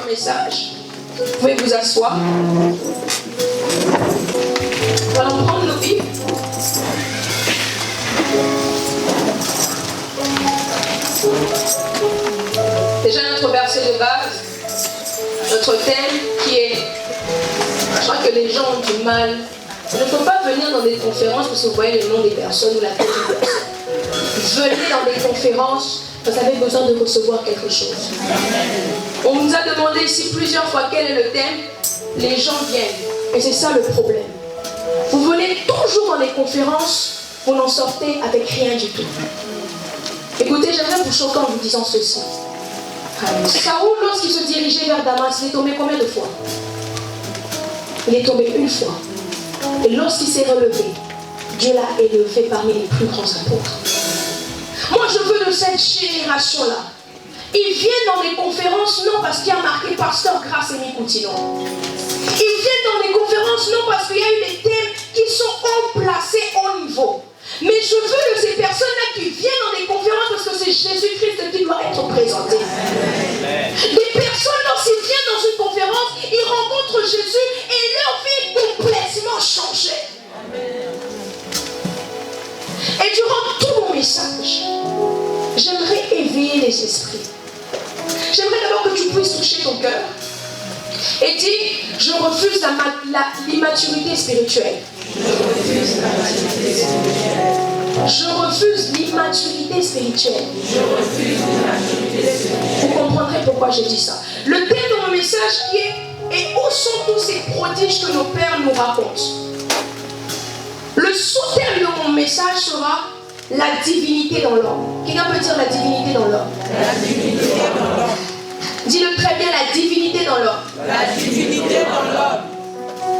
un message. Vous pouvez vous asseoir. Nous allons prendre nos Bibles. Déjà notre verset de base, notre thème qui est, je crois que les gens ont du mal. Il ne faut pas venir dans des conférences parce que vous voyez le nom des personnes ou la tête des personnes. Venez dans des conférences, vous avez besoin de recevoir quelque chose. On nous a demandé ici plusieurs fois quel est le thème. Les gens viennent. Et c'est ça le problème. Vous venez toujours dans les conférences, vous n'en sortez avec rien du tout. Écoutez, j'aimerais vous choquer en vous disant ceci. Saoul, lorsqu'il se dirigeait vers Damas, il est tombé combien de fois? Il est tombé une fois. Et lorsqu'il s'est relevé, Dieu l'a élevé parmi les plus grands apôtres. Moi, je veux de cette génération-là. Ils viennent dans les conférences, non parce qu'il y a marqué Pasteur Grace et Mikoutino. Ils viennent dans les conférences, non parce qu'il y a eu des thèmes qui sont haut placés au niveau. Mais je veux de ces personnes-là qui viennent dans des conférences parce que c'est Jésus-Christ qui doit être présenté. Des personnes, lorsqu'ils viennent dans une conférence, ils rencontrent Jésus et leur vie est complètement changée. Et durant tout mon message, j'aimerais éveiller les esprits. J'aimerais d'abord que tu puisses toucher ton cœur et dire, je refuse l'immaturité spirituelle. Je refuse l'immaturité spirituelle. Vous comprendrez pourquoi j'ai dit ça. Le thème de mon message qui est et où sont tous ces prodiges que nos pères nous racontent? Le sous-thème de mon message sera la divinité dans l'homme. Quelqu'un peut dire la divinité dans l'homme? La divinité dans l'homme. Dis-le très bien, la divinité dans l'homme. La divinité dans l'homme.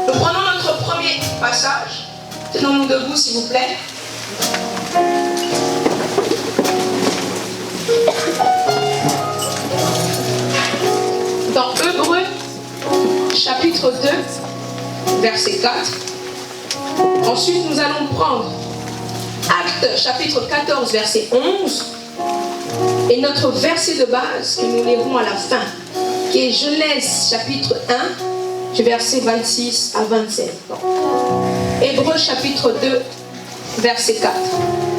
Nous prenons notre premier passage. Tenons-nous debout, s'il vous plaît. Dans Hébreux, chapitre 2, verset 4. Ensuite, nous allons prendre Actes, chapitre 14, verset 11. Et notre verset de base que nous lirons à la fin, qui est Genèse, chapitre 1, du verset 26 à 27. Hébreux, chapitre 2, verset 4.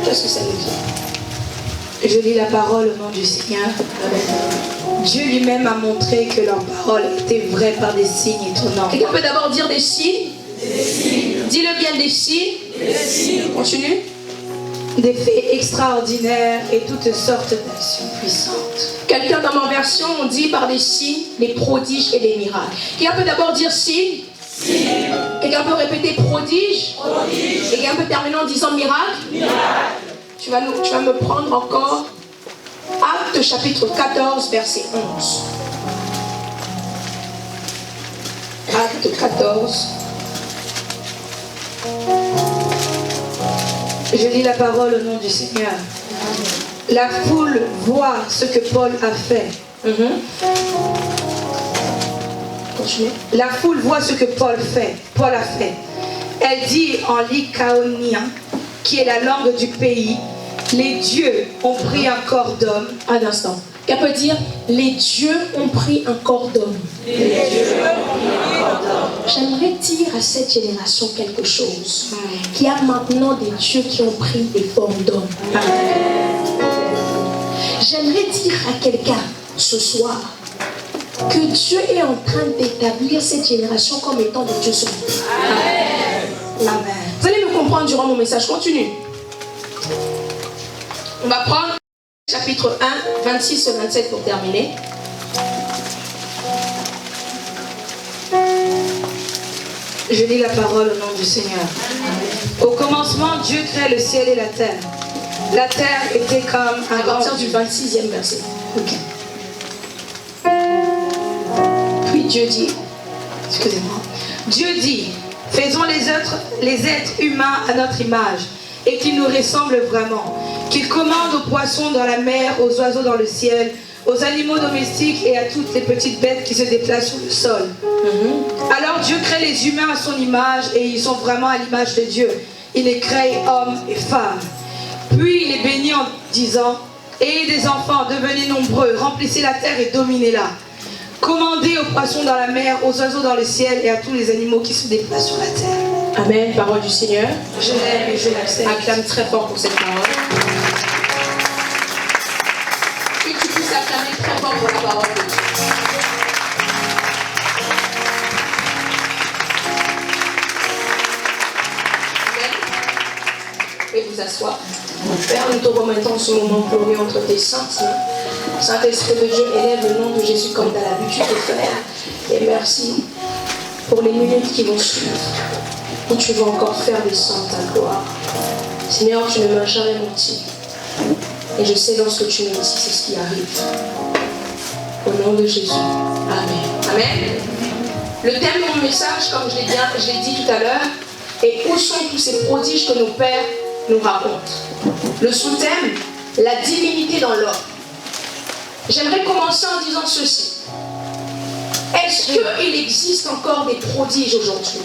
Qu'est-ce que ça nous dit? Je lis la parole au nom du Seigneur. Dieu lui-même a montré que leur parole était vraie par des signes étonnants. Quelqu'un peut d'abord dire des signes? Des signes. Dis-le bien, des signes. Des signes. Continue. Des faits extraordinaires et toutes sortes d'actions puissantes. Quelqu'un dans ma version, on dit par des signes, des prodiges et des miracles. Quelqu'un peut d'abord dire signes? Signes. Quelqu'un peut répéter prodige? Prodige. Quelqu'un peut terminer en disant miracle? Miracle. Tu vas me prendre encore Actes chapitre 14, verset 11. Actes 14. Je lis la parole au nom du Seigneur. La foule voit ce que Paul a fait. La foule voit ce que Paul a fait. Elle dit en lycaonien, qui est la langue du pays, les dieux ont pris un corps d'homme. Un instant. Elle peut dire, les dieux ont pris un corps d'homme. J'aimerais dire à cette génération quelque chose. Qu'il y a maintenant des dieux qui ont pris des formes d'hommes. J'aimerais dire à quelqu'un ce soir que Dieu est en train d'établir cette génération comme étant des dieux sur Amen. Amen. Vous allez me comprendre durant mon message. Continue. On va prendre chapitre 1, 26 et 27 pour terminer. Je lis la parole au nom du Seigneur. Au commencement, Dieu crée le ciel et la terre. La terre était comme un... À partir du 26e verset. Ok. Puis Dieu dit, excusez-moi, Dieu dit, faisons les êtres humains à notre image et qu'ils nous ressemblent vraiment. Qu'ils commandent aux poissons dans la mer, aux oiseaux dans le ciel, aux animaux domestiques et à toutes les petites bêtes qui se déplacent sur le sol. Alors Dieu crée les humains à son image et ils sont vraiment à l'image de Dieu. Il les crée hommes et femmes. Puis il les bénit en disant, ayez des enfants, devenez nombreux, remplissez la terre et dominez-la. Commandez aux poissons dans la mer, aux oiseaux dans le ciel et à tous les animaux qui se déplacent sur la terre. Amen. Parole du Seigneur. Je l'aime et je l'accepte. Acclame très fort pour cette parole. Que tu puisses acclamer très fort pour la parole de Dieu. Amen. Vous asseoir. Père, nous te remettons ce moment glorieux entre tes saintes mains. Saint-Esprit de Dieu, élève le nom de Jésus comme tu as l'habitude de faire. Et merci pour les minutes qui vont suivre, où tu vas encore faire descendre ta gloire. Seigneur, tu ne m'as jamais menti. Et je sais lorsque tu me dis, c'est ce qui arrive. Au nom de Jésus. Amen. Amen. Le thème de mon message, comme je l'ai dit tout à l'heure, est où sont tous ces prodiges que nos pères nous racontent. Le sous-thème, la divinité dans l'homme. J'aimerais commencer en disant ceci. Est-ce qu'il existe encore des prodiges aujourd'hui?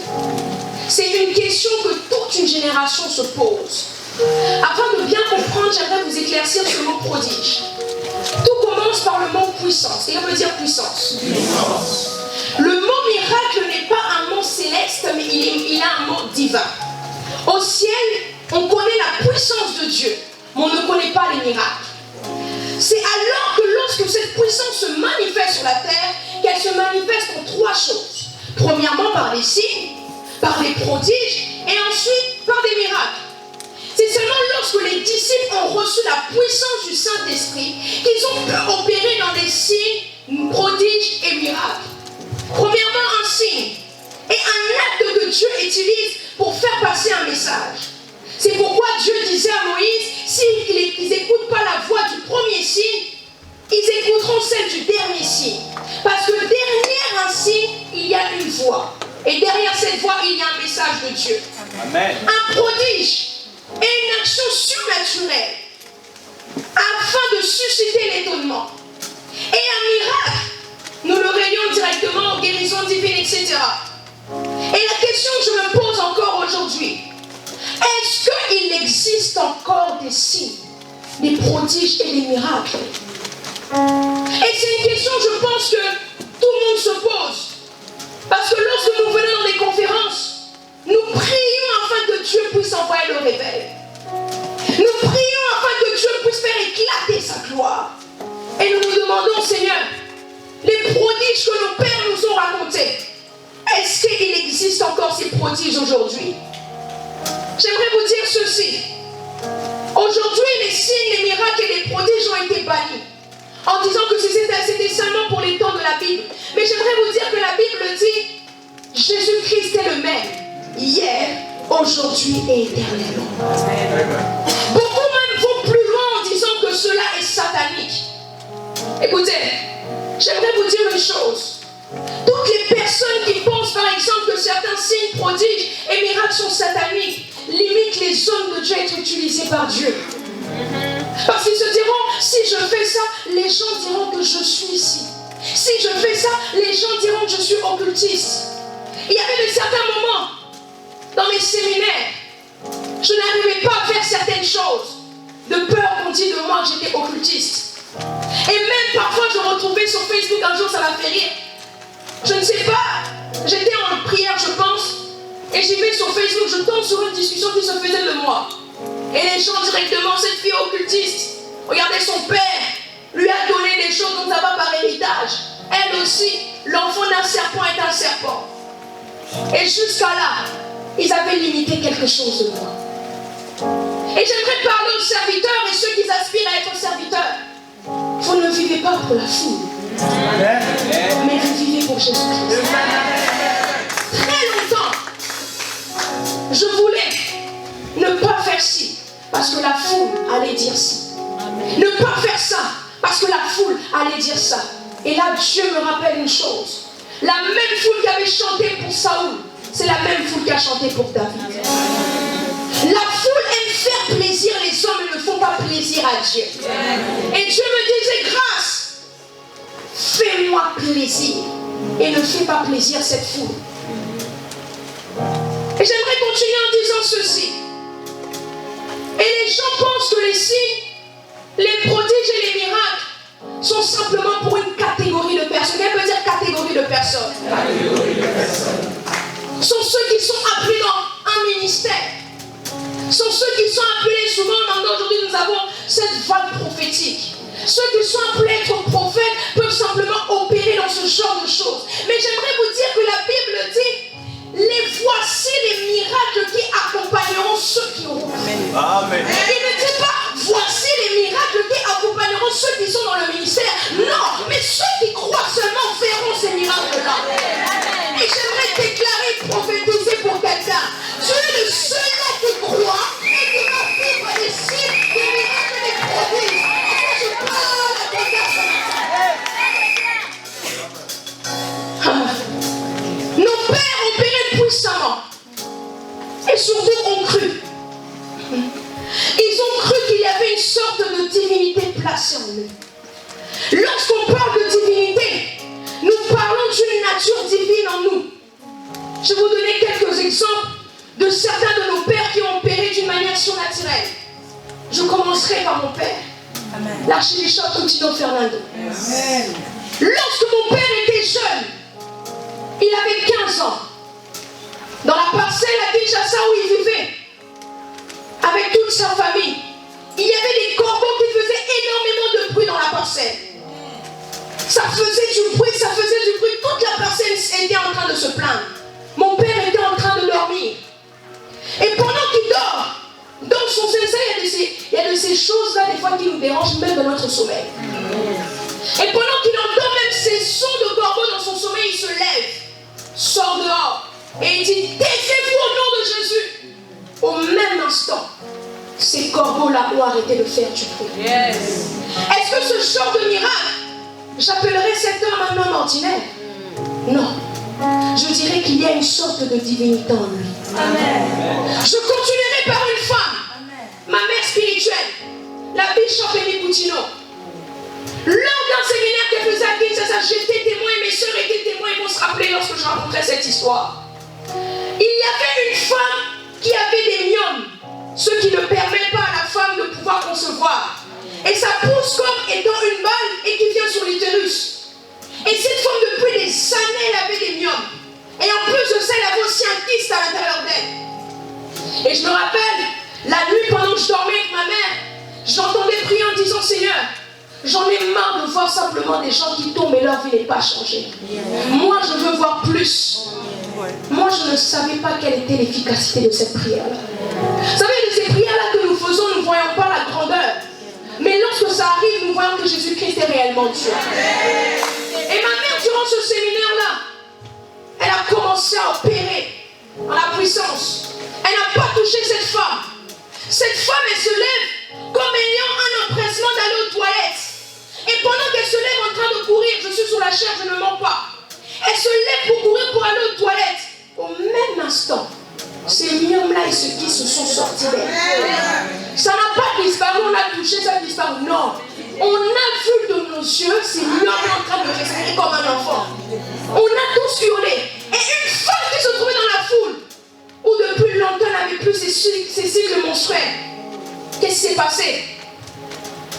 C'est une question que toute une génération se pose. Afin de bien comprendre, j'aimerais vous éclaircir ce mot prodige. Tout commence par le mot puissance. Et on veut dire puissance. Le mot miracle n'est pas un mot céleste, mais il a un mot divin. Au ciel, on connaît la puissance de Dieu, mais on ne connaît pas les miracles. C'est alors que lorsque cette puissance se manifeste sur la terre, qu'elle se manifeste en trois choses. Premièrement, par des signes, par des prodiges, et ensuite par des miracles. C'est seulement lorsque les disciples ont reçu la puissance du Saint-Esprit qu'ils ont pu opérer dans des signes, prodiges et miracles. Premièrement, un signe et un acte que Dieu utilise pour faire passer un message. C'est pourquoi Dieu disait à Moïse, s'ils n'écoutent pas la voix du premier signe, ils écouteront celle du dernier signe. Parce que derrière un signe, il y a une voix. Et derrière cette voix, il y a un message de Dieu. Amen. Un prodige et une action surnaturelle afin de susciter l'étonnement. Et un miracle, nous le relions directement aux guérisons divines, etc. Et la question que je me pose encore aujourd'hui, est-ce qu'il existe encore des signes, des prodiges et des miracles? Et c'est une question, je pense, que tout le monde se pose. Parce que lorsque nous venons dans des conférences, nous prions afin que Dieu puisse envoyer le réveil. Nous prions afin que Dieu puisse faire éclater sa gloire. Et nous nous demandons, Seigneur, les prodiges que nos pères nous ont racontés, est-ce qu'il existe encore ces prodiges aujourd'hui? J'aimerais vous dire ceci. Aujourd'hui, les signes, les miracles et les prodiges ont été bannis, en disant que c'était seulement pour les temps de la Bible. Mais j'aimerais vous dire que la Bible dit, Jésus-Christ est le même, hier, aujourd'hui et éternellement. Beaucoup même vont plus loin en disant que cela est satanique. Écoutez, j'aimerais vous dire une chose. Toutes les personnes qui pensent par exemple que certains signes, prodiges et miracles sont sataniques limitent les hommes de Dieu à être utilisés par Dieu. Parce qu'ils se diront, si je fais ça, les gens diront que je suis ici. Si je fais ça, les gens diront que je suis occultiste. Il y avait de certains moments dans mes séminaires, je n'arrivais pas à faire certaines choses de peur qu'on dise de moi que j'étais occultiste. Et même parfois je retrouvais sur Facebook, un jour ça m'a fait rire. Je ne sais pas, j'étais en prière je pense, et j'y vais sur Facebook, je tombe sur une discussion qui se faisait de moi. Et les gens directement, cette fille occultiste, regardez son père, lui a donné des choses dont ça va par héritage. Elle aussi, l'enfant d'un serpent est un serpent. Et jusqu'à là, ils avaient limité quelque chose de moi. Et j'aimerais parler aux serviteurs et ceux qui aspirent à être serviteurs. Vous ne vivez pas pour la foule, mais vous vivez pour Jésus-Christ. Très longtemps, je voulais ne pas faire ci, parce que la foule allait dire ci. Ne pas faire ça, parce que la foule allait dire ça. Et là, Dieu me rappelle une chose. La même foule qui avait chanté pour Saoul, c'est la même foule qui a chanté pour David. La foule aime faire plaisir les hommes et ne font pas plaisir à Dieu. Et Dieu me disait, grâce, fais-moi plaisir et ne fais pas plaisir cette foule. Et j'aimerais continuer en disant ceci. Et les gens pensent que les signes, les prodiges et les miracles sont simplement pour une catégorie de personnes. Qu'elle veut dire catégorie de personnes. Sont ceux qui sont appelés dans un ministère. Sont ceux qui sont appelés, souvent aujourd'hui nous avons cette vague prophétique. Ceux qui sont appelés à être prophètes peuvent simplement opérer dans ce genre de choses. Mais j'aimerais vous dire que la Bible dit, voici les miracles qui accompagneront ceux qui auront. Amen. Il ne dit pas, voici les miracles qui accompagneront ceux qui sont dans le ministère. Non, mais ceux qui croient seulement verront ces miracles-là. Et j'aimerais déclarer, prophétiser pour quelqu'un. Tu es le seul qui croit et qui va vivre des signes, des miracles, des prodiges. Et je parle à quelqu'un ce matin. Nos pères opéraient puissamment. Et surtout ont cru. Ils ont cru qu'il y avait une sorte de divinité placée en eux. Lorsqu'on parle de divinité, nous parlons d'une nature divine en nous. Je vais vous donner quelques exemples de certains de nos pères qui ont opéré d'une manière surnaturelle. Je commencerai par mon père, l'archidiacre Coutinho Fernando. Amen. Lorsque mon père était jeune, il avait 15 ans. Dans la parcelle à Kinshasa où il vivait, avec toute sa famille, il y avait des corbeaux qui faisaient énormément de bruit dans la parcelle. Ça faisait du bruit, toute la parcelle était en train de se plaindre. Mon père était en train de dormir. Et pendant qu'il dort, dans son sommeil, il y a de ces choses-là, des fois, qui nous dérangent même dans notre sommeil. Et pendant qu'il entend même ces sons de corbeaux dans son sommeil, il se lève, sort dehors, et il dit, taisez-vous au nom de Jésus. Au même instant, ces corbeaux-là ont arrêté de faire du bruit. Yes. Est-ce que ce genre de miracle, j'appellerais cet homme un homme ordinaire? Non. Je dirais qu'il y a une sorte de divinité en lui. Amen. Je continuerai par une femme. Amen. Ma mère spirituelle, la bishop Amy Coutinho. Lors d'un séminaire qu'elle faisait à Kinshasa, j'étais témoin et mes soeurs étaient témoins. Ils vont se rappeler lorsque je raconterai cette histoire. Il y avait une femme qui avait des myomes, ce qui ne permet pas à la femme de pouvoir concevoir. Et ça pousse comme étant une balle et qui vient sur l'utérus. Et cette femme, depuis des années, elle avait des myomes. Et en plus de ça, elle avait aussi un kyste à l'intérieur d'elle. Et je me rappelle, la nuit, pendant que je dormais avec ma mère, j'entendais prier en disant, Seigneur, j'en ai marre de voir simplement des gens qui tombent et leur vie n'est pas changée. Moi, je veux voir plus. Moi, je ne savais pas quelle était l'efficacité de cette prière-là. Vous savez, de ces prières-là que nous faisons, nous ne voyons pas la grandeur. Mais lorsque ça arrive, nous voyons que Jésus-Christ est réellement Dieu. Et ma mère, durant ce séminaire-là, elle a commencé à opérer en la puissance. Elle n'a pas touché cette femme. Cette femme, elle se lève comme ayant un empressement d'aller aux toilettes. Et pendant qu'elle se lève en train de courir, je suis sur la chair, je ne mens pas. Elle se lève pour courir pour aller aux toilettes. Au même instant, ces myomes-là et ceux qui se sont sortis d'elle. Ça n'a pas disparu, on a touché, ça a disparu. Non. On a vu de nos yeux ces myomes en train de respirer comme un enfant. On a tous hurlé. Et une femme qui se trouvait dans la foule, où depuis longtemps elle n'avait plus ses cycles menstruels. Qu'est-ce qui s'est passé?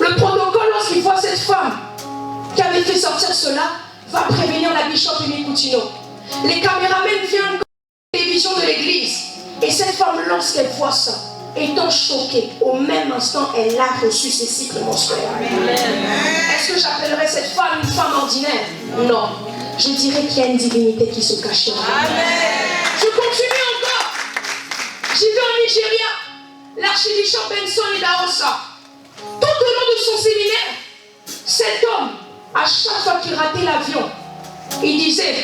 Le protocole, lorsqu'il voit cette femme qui avait fait sortir cela, va prévenir la bishop Amy Coutinho. Les caméramans viennent la télévision de l'église. Et cette femme, lorsqu'elle voit ça, étant choquée, au même instant, elle a reçu ses cycles menstruels. Est-ce que j'appellerais cette femme une femme ordinaire? Non. Je dirais qu'il y a une divinité qui se cache en elle. Je continue encore. J'y vais en Nigeria. L'archidiacre Benson Idahosa. Tout au long de son séminaire, cet homme, à chaque fois qu'il ratait l'avion, il disait,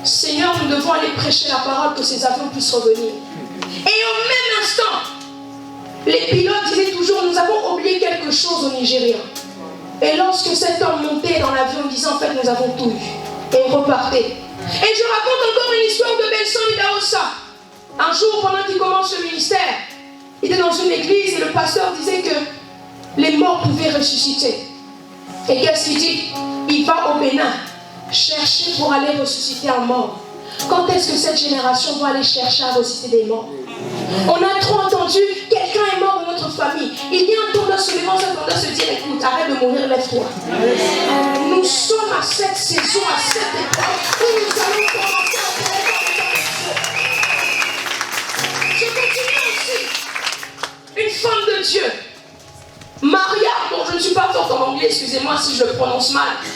Seigneur, nous devons aller prêcher la parole, que ces avions puissent revenir. Et au même instant, les pilotes disaient toujours, nous avons oublié quelque chose au Nigeria. Et lorsque cet homme montait dans l'avion, il disait, en fait, nous avons tout eu. Et il repartait. Et je raconte encore une histoire de Benson Idahosa. Un jour, pendant qu'il commence le ministère, il était dans une église et le pasteur disait que les morts pouvaient ressusciter. Et qu'est-ce qu'il dit? Il va au Bénin chercher pour aller ressusciter un mort. Quand est-ce que cette génération va aller chercher à ressusciter des morts? On a trop entendu, quelqu'un est mort dans notre famille. Il y a un tendance se levant, un tendance se dire, écoute, arrête de mourir, lève-toi. Nous sommes à cette saison, à cette époque, où nous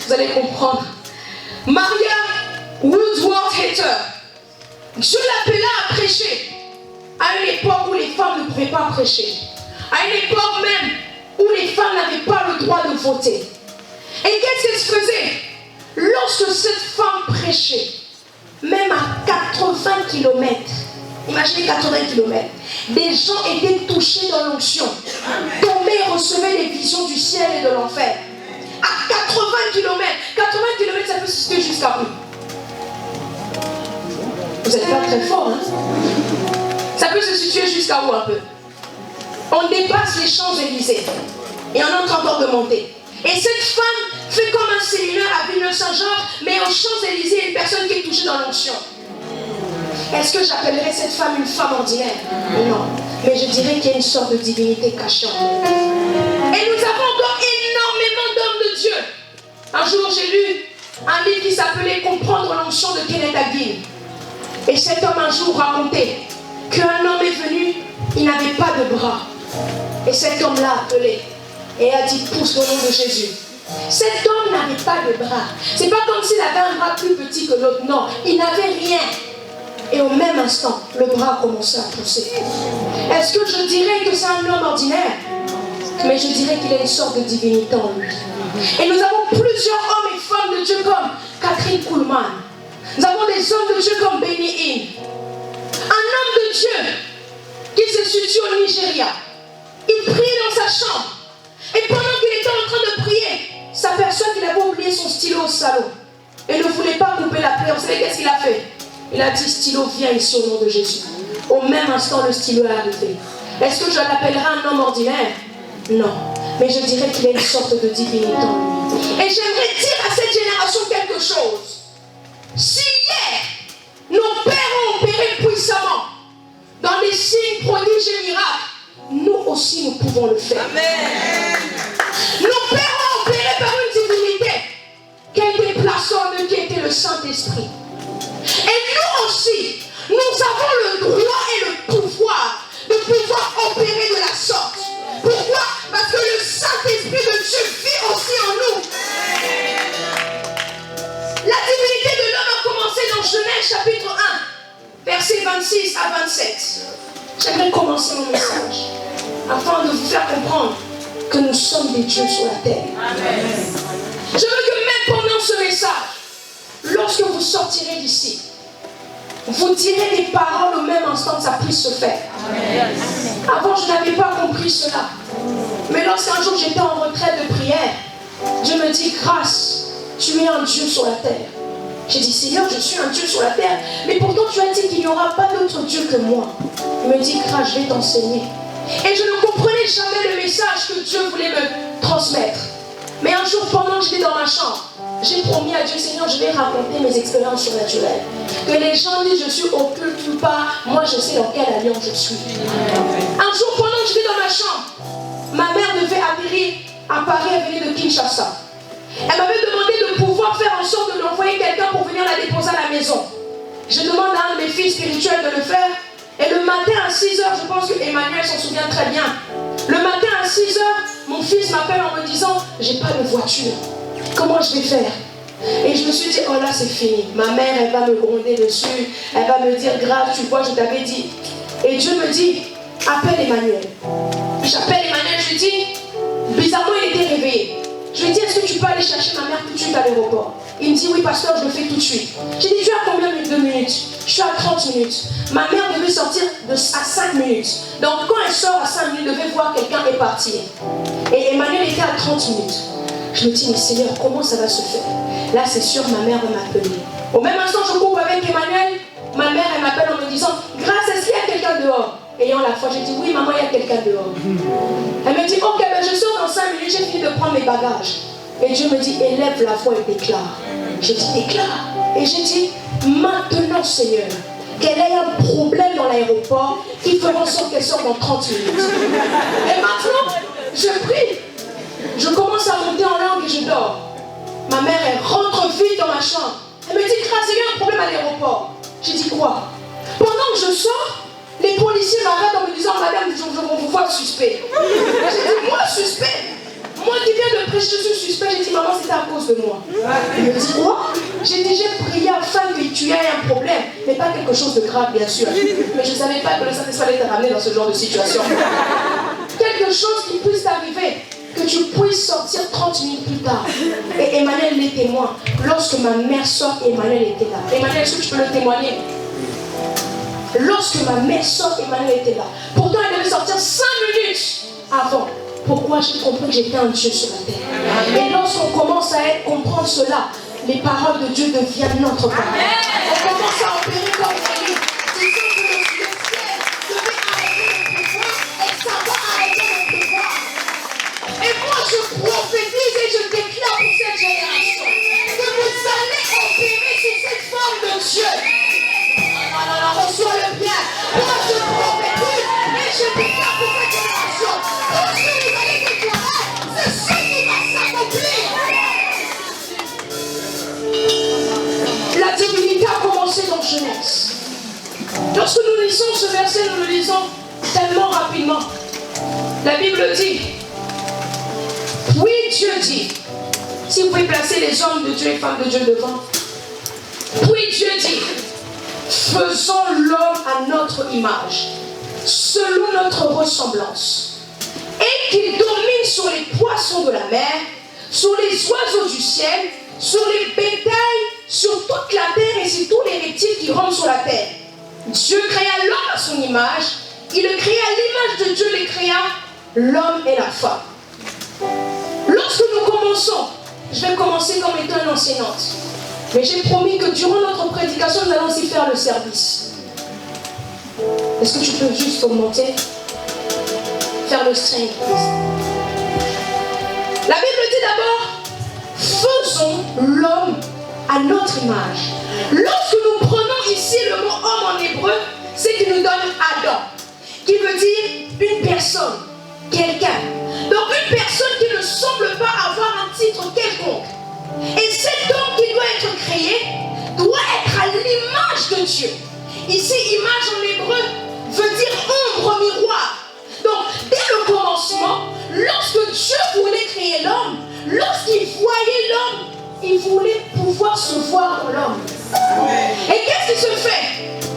vous allez comprendre. Maria Woodworth Hater, Dieu l'appela à prêcher à une époque où les femmes ne pouvaient pas prêcher, à une époque même où les femmes n'avaient pas le droit de voter. Et qu'est-ce qu'elle se faisait? Lorsque cette femme prêchait, même à 80 km, imaginez 80 km, des gens étaient touchés dans l'onction, tombaient et recevaient les visions du ciel et de l'enfer. À 80 km, 80 km, ça peut se situer jusqu'à où? Vous n'êtes pas très fort, hein? Ça peut se situer jusqu'à où un peu? On dépasse les Champs-Élysées et on est en train encore de monter. Et cette femme fait comme un séminaire à Villeneuve-Saint-Georges, mais aux Champs-Élysées, il y a une personne qui est touchée dans l'onction. Est-ce que j'appellerais cette femme une femme ordinaire? Non. Mais je dirais qu'il y a une sorte de divinité cachée en elle. Et nous avons encore énormément d'hommes de Dieu. Un jour, j'ai lu un livre qui s'appelait Comprendre l'onction de Kenneth Hagin. Et cet homme un jour racontait qu'un homme est venu, il n'avait pas de bras. Et cet homme l'a appelé et a dit pousse au nom de Jésus. Cet homme n'avait pas de bras. C'est pas comme s'il avait un bras plus petit que l'autre. Non, il n'avait rien. Et au même instant, le bras a commencé à pousser. Est-ce que je dirais que c'est un homme ordinaire? Mais je dirais qu'il a une sorte de divinité en lui. Et nous avons plusieurs hommes et femmes de Dieu comme Catherine Kuhlman. Nous avons des hommes de Dieu comme Benny Hinn. Un homme de Dieu qui se situe au Nigeria. Il prie dans sa chambre. Et pendant qu'il était en train de prier, s'aperçoit qu'il avait oublié son stylo au salon. Et ne voulait pas couper la prière. Vous savez qu'est-ce qu'il a fait? Il a dit stylo, viens ici au nom de Jésus. Au même instant, le stylo est arrivé. Est-ce que je l'appellerai un homme ordinaire? Non. Mais je dirais qu'il a une sorte de divinité en lui. Et j'aimerais dire à cette génération quelque chose. Si hier, nos pères ont opéré puissamment dans les signes, prodiges et miracles, nous aussi nous pouvons le faire. Amen. Nos pères ont opéré par une divinité quel déplaçant de qui était le Saint-Esprit. Et nous aussi, nous avons le droit et le pouvoir de pouvoir opérer de la sorte. Pourquoi? Parce que le Saint-Esprit de Dieu vit aussi en nous. La divinité de l'homme a commencé dans Genèse chapitre 1, versets 26 à 27. J'aimerais commencer mon message afin de vous faire comprendre que nous sommes des dieux sur la terre. Amen. Je veux que même pendant ce message, lorsque vous sortirez d'ici, vous direz des paroles au même instant que ça puisse se faire. Amen. Avant, je n'avais pas compris cela. Mais lorsqu'un jour j'étais en retraite de prière, je me dis, grâce, tu es un Dieu sur la terre. J'ai dit, Seigneur, je suis un Dieu sur la terre, mais pourtant tu as dit qu'il n'y aura pas d'autre Dieu que moi. Il me dit, grâce, je vais t'enseigner. Et je ne comprenais jamais le message que Dieu voulait me transmettre. Mais un jour, pendant que j'étais dans ma chambre, j'ai promis à Dieu, Seigneur, je vais raconter mes expériences surnaturelles. Que les gens disent, je suis occulte ou pas, moi je sais dans quelle alliance je suis. Un jour, pendant que j'étais dans ma chambre, ma mère devait atterrir à Paris, elle venait de Kinshasa. Elle m'avait demandé de pouvoir faire en sorte de lui envoyer quelqu'un pour venir la déposer à la maison. Je demande à un de mes fils spirituels de le faire. Et le matin à 6h, je pense que Emmanuel s'en souvient très bien. Le matin à 6h, mon fils m'appelle en me disant, j'ai pas de voiture. Comment je vais faire? Et je me suis dit, oh là c'est fini. Ma mère, elle va me gronder dessus. Elle va me dire, grave, tu vois, je t'avais dit. Et Dieu me dit, appelle Emmanuel. J'appelle Emmanuel, je lui dis, bizarrement il était réveillé. Je lui dis, est-ce que tu peux aller chercher ma mère tout de suite à l'aéroport? Il me dit, oui pasteur, je le fais tout de suite. J'ai dit, tu as combien de minutes? Je suis à 30 minutes. Ma mère devait sortir à 5 minutes. Donc quand elle sort à 5 minutes, elle devait voir quelqu'un et partir. Et Emmanuel était à 30 minutes. Je me dis, mais Seigneur, comment ça va se faire? Là, c'est sûr, ma mère va m'appeler. Au même instant, je coupe avec Emmanuel. Ma mère, elle m'appelle en me disant, grâce, est-ce qu'il y a quelqu'un dehors? Ayant la foi, j'ai dit, oui, maman, il y a quelqu'un dehors. Elle me dit, ok, ben, je sors dans 5 minutes, j'ai fini de prendre mes bagages. Et Dieu me dit, élève la voix et déclare. J'ai dit, déclare. Et j'ai dit, maintenant, Seigneur, qu'elle ait un problème dans l'aéroport qui fera en sorte qu'elle sorte dans 30 minutes. Et maintenant, je prie. Je commence à monter en langue et je dors. Ma mère, elle rentre vite dans ma chambre. Elle me dit, grâce, il y a un problème à l'aéroport. J'ai dit, quoi? Pendant que je sors, les policiers m'arrêtent en me disant, madame, on vous voit suspect. J'ai dit, moi suspect? Moi qui viens de prêcher, je suis suspect. J'ai dit, maman, c'était à cause de moi. Il me dit, quoi? J'ai dit, j'ai prié afin que tu aies un problème, mais pas quelque chose de grave, bien sûr. Mais je ne savais pas que le Saint-Esprit allait te ramener dans ce genre de situation. Quelque chose qui puisse t'arriver, que tu puisses sortir 30 minutes plus tard. Et Emmanuel est témoin. Lorsque ma mère sort, Emmanuel était là. Emmanuel, est-ce que tu peux le témoigner? Lorsque ma mère sort, Emmanuel était là. Pourtant, elle devait sortir 5 minutes avant. Pourquoi? J'ai compris que j'étais un Dieu sur la terre. Et lorsqu'on commence à comprendre cela, les paroles de Dieu deviennent notre parole. On commence à opérer comme Élie, disant que le ciel devait arrêter le pouvoir et ça va arrêter le pouvoir. Et moi, je prophétise et je déclare pour cette génération que vous allez opérer sur cette forme de Dieu. Reçois le bien. Moi, je prophétise et je déclare pour cette génération. Tout ce que vous allez déclarer, c'est ce qui va s'accomplir. La divinité a commencé dans Genèse. Lorsque nous lisons ce verset, nous le lisons tellement rapidement. La Bible dit, puis Dieu dit, si vous pouvez placer les hommes de Dieu et femmes de Dieu devant, puis Dieu dit, faisons l'homme à notre image, selon notre ressemblance, et qu'il domine sur les poissons de la mer, sur les oiseaux du ciel, sur les bétails, sur toute la terre et sur tous les reptiles qui rampent sur la terre. Dieu créa l'homme à son image, il le créa à l'image de Dieu, les créa l'homme et la femme. Lorsque nous commençons, je vais commencer comme étant une enseignante, mais j'ai promis que durant notre prédication, nous allons aussi faire le service. Est-ce que tu peux juste augmenter? Faire le stream. La Bible dit d'abord, faisons l'homme à notre image. Lorsque nous prenons ici le mot homme en hébreu, c'est qu'il nous donne Adam, qui veut dire une personne, quelqu'un. Donc une personne qui ne semble pas avoir un titre quelconque. Et cet homme qui doit être créé doit être à l'image de Dieu. Ici, image en hébreu veut dire ombre, miroir. Donc, dès le commencement, lorsque Dieu voulait créer l'homme, lorsqu'il voyait l'homme, il voulait pouvoir se voir dans l'homme. Et qu'est-ce qui se fait?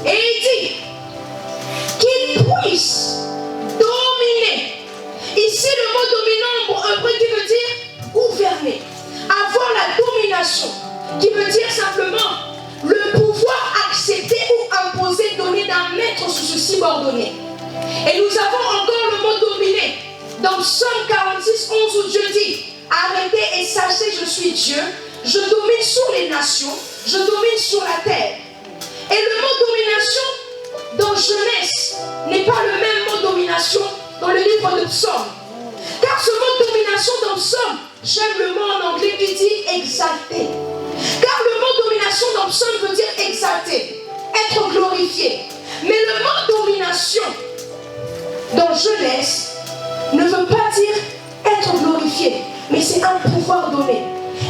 Et il dit qu'il puisse dominer. Ici, le mot dominant en hébreu qui veut dire gouverner. Avoir la domination, qui veut dire simplement le pouvoir accepter ou imposer, donner d'un maître sous ce subordonné. Et nous avons encore le mot dominer. Dans Psaume 46, 11, où Dieu dit, arrêtez et sachez, je suis Dieu, je domine sur les nations, je domine sur la terre. Et le mot domination dans Genèse n'est pas le même mot domination dans le livre de Psaume. Car ce mot domination dans Psaume, j'aime le mot en anglais qui dit exalté. Car le mot domination dans Psaume veut dire exalté, être glorifié. Mais le mot domination dans Genèse ne veut pas dire être glorifié, mais c'est un pouvoir donné.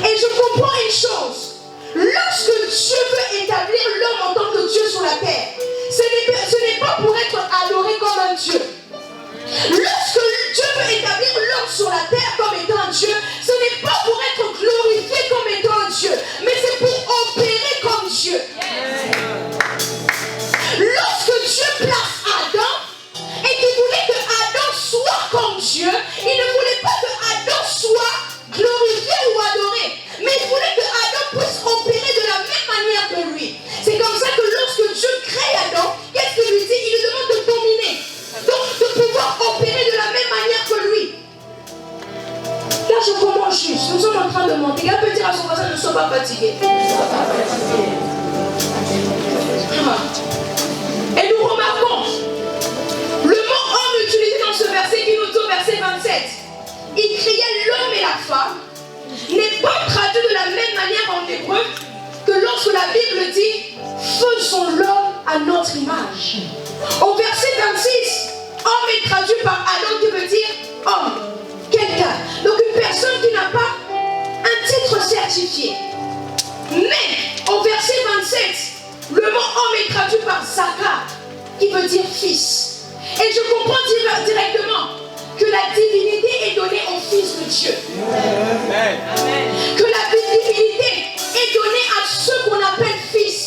Et je comprends une chose. Lorsque Dieu veut établir l'homme en tant que Dieu sur la terre, ce n'est pas pour être adoré comme un Dieu. Lorsque Dieu veut établir l'homme sur la terre comme étant un Dieu, ce n'est pas pour être glorifié comme étant un Dieu, mais c'est pour opérer comme Dieu. Lorsque Dieu place Adam et qu'il voulait que Adam soit comme Dieu, il ne voulait pas que Adam soit glorifié ou adoré, mais il voulait que Adam puisse opérer de la même manière que lui. C'est comme ça que lorsque Dieu crée Adam, qu'est-ce qu'il lui dit? Il lui demande de dominer. Donc de pouvoir opérer de la même manière que lui. Là je commence juste. Nous sommes en train de monter. Quelqu'un peut dire à son voisin, ne sois pas fatigué. Et nous remarquons le mot homme utilisé dans ce verset qui nous dit au verset 27. Il créait l'homme et la femme. N'est pas traduit de la même manière en hébreu que lorsque la Bible dit faisons l'homme à notre image. Au verset 26, homme est traduit par Adam qui veut dire homme, quelqu'un. Donc une personne qui n'a pas un titre certifié. Mais au verset 27, le mot homme est traduit par Zakar qui veut dire fils. Et je comprends directement que la divinité est donnée au Fils de Dieu. Que la divinité est donnée à ceux qu'on appelle fils.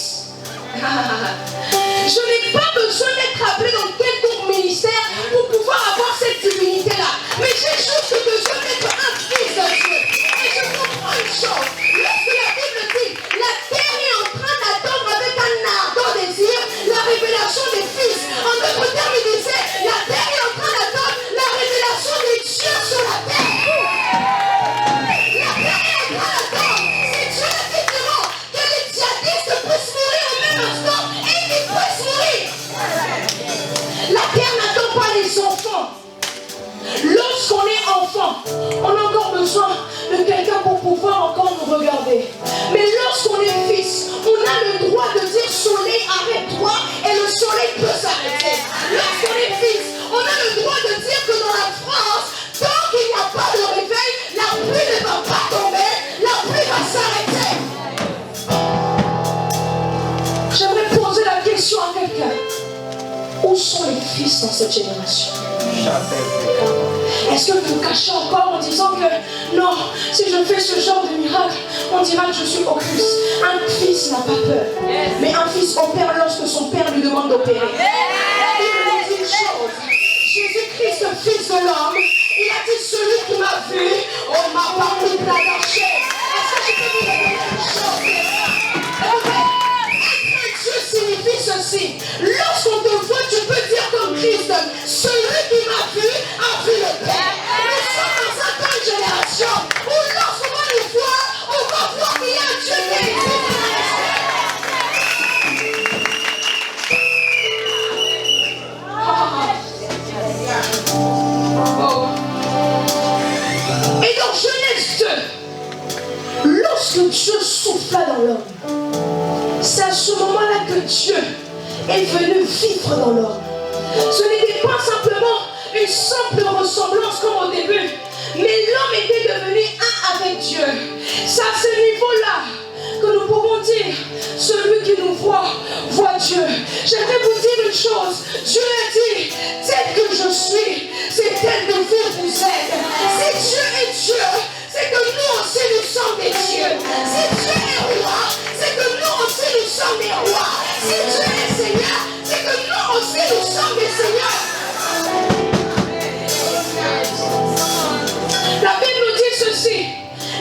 Je n'ai pas besoin d'être appelé dans quelconque ministère pour pouvoir avoir cette divinité-là. Mais j'ai juste besoin d'être un fils de Dieu. Et je comprends une chose. Lorsque la Bible dit, la terre est en train d'attendre avec un ardent désir la révélation des fils. En d'autres termes, il disait, la terre est en train d'attendre la révélation des dieux sur la terre. La terre est en train d'attendre. C'est Dieu le différent. Que les djihadistes puissent mourir au même instant et qu'ils puissent mourir. La terre n'attend pas les enfants. Lorsqu'on est enfant, on a encore besoin de quelqu'un pour pouvoir encore nous regarder. Mais lorsqu'on est fils, on a le droit de dire soleil, arrête-toi, et le soleil peut s'arrêter. Lorsqu'on est fils, on a le droit de dire que dans la France, tant qu'il n'y a pas de réveil, la pluie ne va pas tomber, la pluie va s'arrêter. J'aimerais poser la question à quelqu'un. Où sont les fils dans cette génération? Est-ce que vous vous cachez encore en disant que non, si je fais ce genre de miracle, on dira que je suis occulte? Un fils n'a pas peur, mais un fils opère lorsque son père lui demande d'opérer. Il me dit une chose. Jésus-Christ, fils de l'homme, il a dit celui qui m'a vu, on m'a pas pris de la lâcher. Est-ce que je peux vous révéler une chose? Dieu signifie ceci. Lorsqu'on te voit, tu peux dire comme Christ, celui qui m'a vu a vu le Père. Nous sommes dans certaines générations où lorsqu'on va nous voir, on va voir qu'il y a un Dieu qui existe. Et dans Genèse 2, lorsque Dieu souffla dans l'homme, c'est à ce moment-là que Dieu est venu vivre dans l'homme. Ce n'était pas simplement une simple ressemblance comme au début, mais l'homme était devenu un avec Dieu. C'est à ce niveau-là que nous pouvons dire, celui qui nous voit, voit Dieu. J'aimerais vous dire une chose. Dieu a dit, tel que je suis, c'est tel que vous êtes. Si Dieu est Dieu, c'est que nous aussi nous sommes des dieux. Si Dieu est roi, c'est que nous aussi nous sommes des rois. Si Dieu est Seigneur, c'est que nous aussi nous sommes des seigneurs. La Bible nous dit ceci.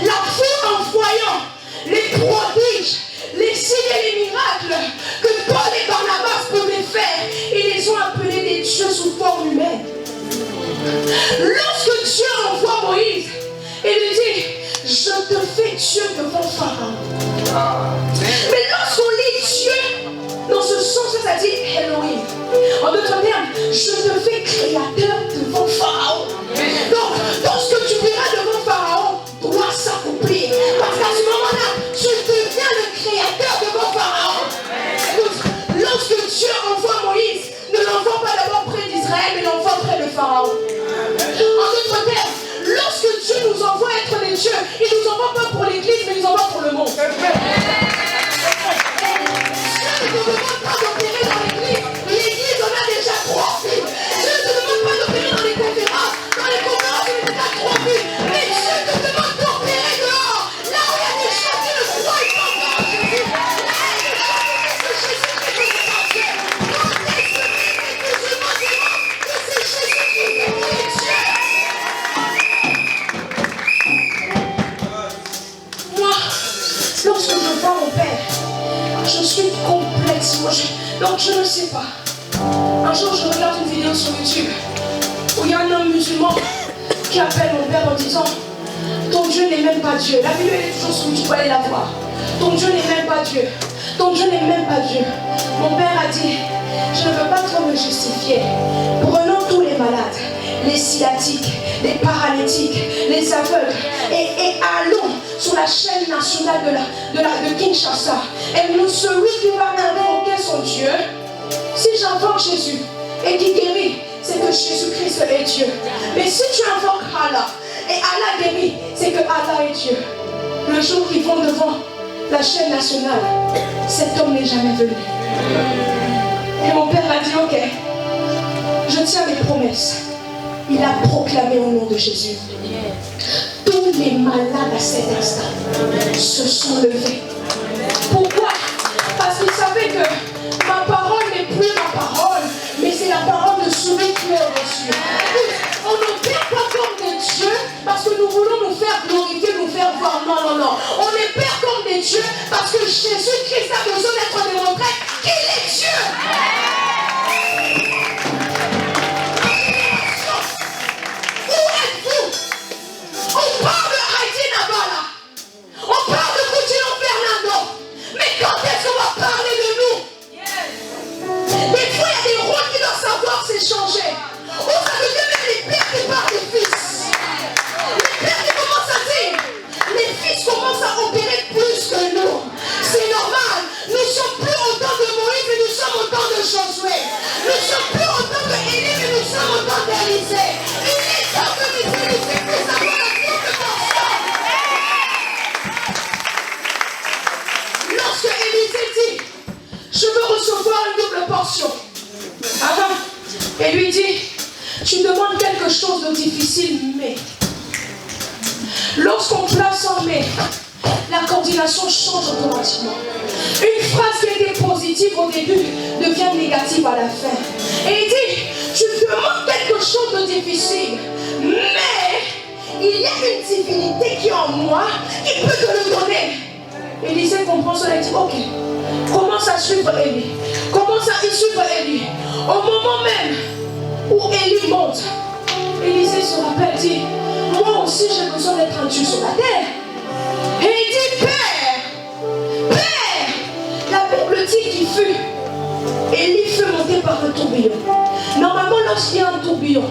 La foi en voyant les prodiges, les signes et les miracles que Paul et Barnabas pouvaient faire, ils les ont appelés des dieux sous forme humaine. Lorsque Dieu envoie Moïse, il lui dit, je te fais Dieu devant Pharaon. Mais lorsqu'on lit Dieu, dans ce sens, ça dit Elohim. En d'autres termes, je te fais créateur devant Pharaon. Donc, dans ce que tu verras devant Pharaon, doit s'accomplir. Parce qu'à ce moment-là, tu deviens le créateur devant Pharaon. Écoute, lorsque Dieu envoie Moïse, ne l'envoie pas d'abord près d'Israël, mais l'envoie près de Pharaon. En d'autres termes, lorsque Dieu nous envoie être des dieux, il ne nous envoie pas pour l'église, mais il nous envoie pour le monde. Dieu ne te demande pas d'opérer dans l'église. L'église en a déjà trop vu. Dieu ne te demande pas d'opérer dans les conférences. Dans les conférences, il est déjà trop vu. Mais Dieu te demande d'opérer dehors. Là où il y a des gens qui ne croient pas encore en Jésus. Là où il y a des gens qui disent que Jésus-Christ est mon Dieu. Quand est-ce que les musulmans diront que c'est Jésus-Christ qui est Dieu? Moi, lorsque je vois mon père, je suis complètement... Donc je ne sais pas. Un jour, je regarde une vidéo sur YouTube où il y a un homme musulman qui appelle mon père en disant, ton Dieu n'est même pas Dieu. La vidéo est toujours sur YouTube, vous allez la voir. Ton Dieu n'est même pas Dieu. Ton Dieu n'est même pas Dieu. Mon père a dit, je ne veux pas trop me justifier. Prenons tous les malades, les sciatiques, les paralytiques, les aveugles, et allons sur la chaîne nationale de Kinshasa. Et nous, celui qui va invoquer son Dieu, si j'invoque Jésus et qui guérit, c'est que Jésus-Christ est Dieu. Mais si tu invoques Allah et Allah guérit, c'est que Allah est Dieu. Le jour qu'ils vont devant la chaîne nationale, cet homme n'est jamais venu. Et mon père a dit, ok, je tiens mes promesses. il a proclamé au nom de Jésus. Tous les malades à cet instant se sont levés. Pourquoi? Parce qu'ils savaient que ma parole n'est plus ma parole, mais c'est la parole de celui qui est au-dessus. On n'opère pas comme des dieux parce que nous voulons nous faire glorifier, nous faire voir. Non, non, non. On opère comme des dieux parce que Jésus-Christ a besoin d'être démontré qu'il est Dieu. Où êtes-vous? On parle de Haïti Nabala. On parle de Coutinho Fernando. Mais quand est-ce qu'on va parler de nous? Des fois, il y a des rôles qui doivent savoir s'échanger. Oh, ça veut dire même les pères qui parlent des fils. Les pères qui commencent à dire, les fils commencent à opérer plus que nous. C'est normal. Nous ne sommes plus au temps de Moïse, mais nous sommes au temps de Josué. Nous ne sommes plus au temps de Élie, mais nous sommes au temps d'Élisée. Il est temps que nous puissions avoir la double portion. Lorsque Élisée dit, je veux recevoir une double portion. Et lui dit, tu demandes quelque chose de difficile, mais lorsqu'on place en mais, la coordination change automatiquement. Une phrase qui était positive au début devient négative à la fin. Et il dit, tu demandes quelque chose de difficile, mais il y a une divinité qui est en moi qui peut te le donner. Élisée comprend cela et dit, ok, commence à suivre Élie. Commence à y suivre Élie. Au moment même où Élie monte, Élisée se rappelle, dit, moi aussi j'ai besoin d'être un Dieu sur la terre. Et il dit, Père, la Bible dit qu'il fut, Élie fut monté par un tourbillon. Normalement, lorsqu'il y a un tourbillon,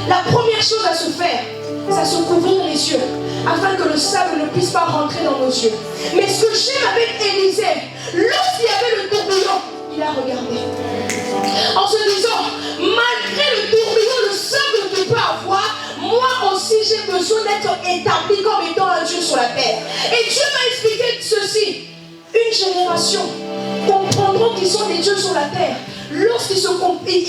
la première chose à se faire, c'est se couvrir les yeux, afin que le sable ne puisse pas rentrer dans nos yeux. Mais ce que j'aime avec Élisée, lorsqu'il y avait le tourbillon, il a regardé. En se disant, malgré le tourbillon, le sable que tu peux avoir, moi aussi j'ai besoin d'être établi comme étant un Dieu sur la terre. Et Dieu m'a expliqué ceci. Une génération comprendront qu'ils sont des dieux sur la terre lorsqu'ils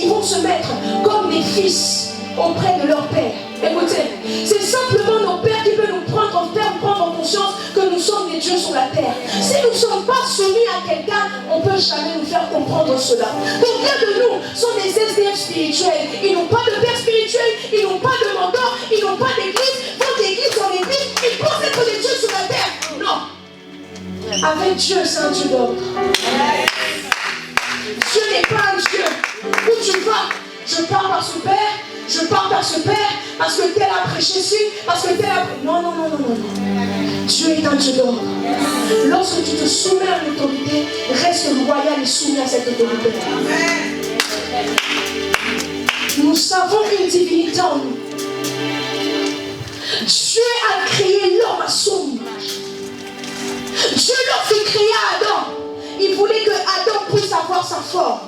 vont se mettre comme des fils auprès de leur père. Écoutez, c'est simplement nos pères qui peuvent nous prendre en conscience que nous sommes des dieux sur la terre. Si nous ne sommes pas soumis à quelqu'un, on ne peut jamais nous faire comprendre cela. Combien de nous sont des SDF spirituels? Ils n'ont pas de père spirituel, ils n'ont pas de mentor, ils n'ont pas d'église, vont d'église en église, ils pensent être des dieux sur la terre. Non. Avec Dieu, c'est un Dieu d'ordre. Dieu n'est pas un Dieu. Où tu vas? Je pars par ce père, je pars par ce père, parce que tel a prêché ci, parce que tel a prêché. Non, non, non, non, non. Dieu est un Dieu d'ordre. Lorsque tu te soumets à l'autorité, reste loyal et soumis à cette autorité. Nous savons une divinité en nous. Dieu a créé l'homme à son image. Dieu, lorsqu'il créa Adam, il voulait que Adam puisse avoir sa forme.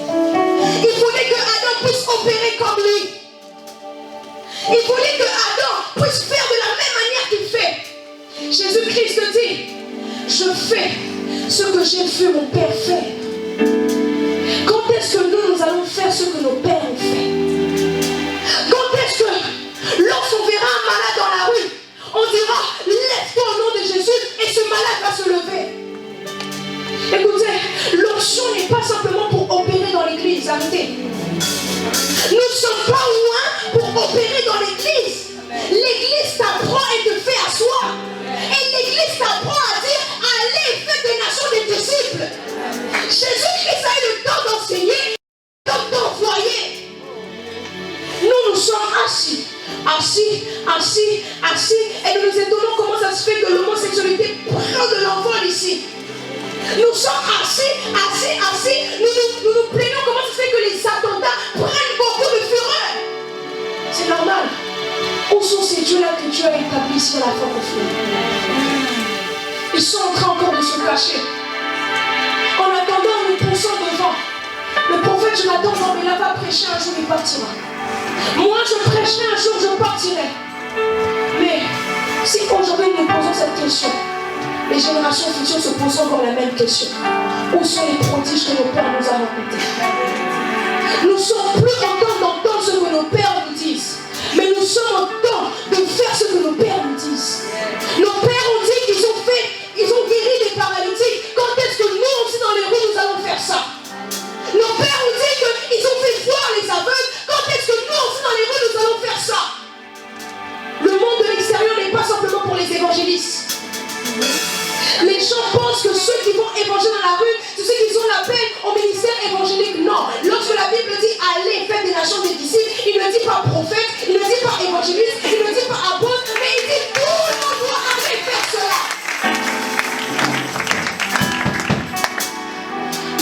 Il voulait que Adam puisse opérer comme lui. Il voulait que Adam puisse faire de la même manière qu'il fait. Jésus-Christ dit, je fais ce que j'ai vu mon Père faire. Quand est-ce que nous allons faire ce que nos pères ont fait? Quand est-ce que, lorsqu'on verra un malade dans la rue, on dira, lève-toi au nom de Jésus et ce malade va se lever? Écoutez, l'onction n'est pas simplement pour opérer dans l'église, arrêtez. Nous ne sommes pas loin pour opérer dans l'église. L'église t'apprend et te fait asseoir. Et l'église t'apprend à dire, allez, faites des nations des disciples. Jésus-Christ a eu le temps d'enseigner, le temps d'envoyer. Nous sommes assis, et nous nous étonnons comment ça se fait que l'homosexualité prend de l'envol ici. Nous sommes assis, nous nous plaignons comment ça se fait que les attentats prennent beaucoup de fureur. C'est normal. Où sont ces dieux-là que Dieu a établis sur la francophonie? Ils sont en train encore de se cacher. En attendant, nous poussons devant. Le prophète Jonathan Mambela va prêcher un jour, il partira. Moi, je prêcherai un jour, je partirai. Mais si aujourd'hui nous posons cette question, les générations futures se posent encore la même question. Où sont les prodiges que nos pères nous ont racontés? Nous ne sommes plus contents d'entendre ce que nos pères nous disent.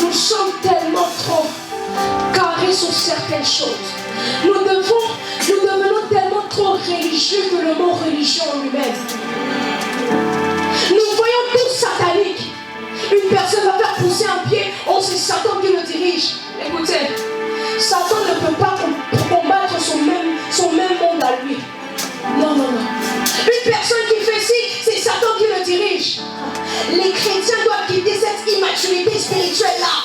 nous sommes tellement trop carrés sur certaines choses. Nous devenons tellement trop religieux que le mot religion en lui-même. Nous voyons tout satanique. Une personne va faire pousser un pied, oh c'est Satan qui le dirige. Écoutez, Satan ne peut pas combattre son même monde à lui. Non, non, non. Une personne qui fait ci, c'est Satan qui le dirige. Les chrétiens doivent quitter cette immaturité spirituelle-là.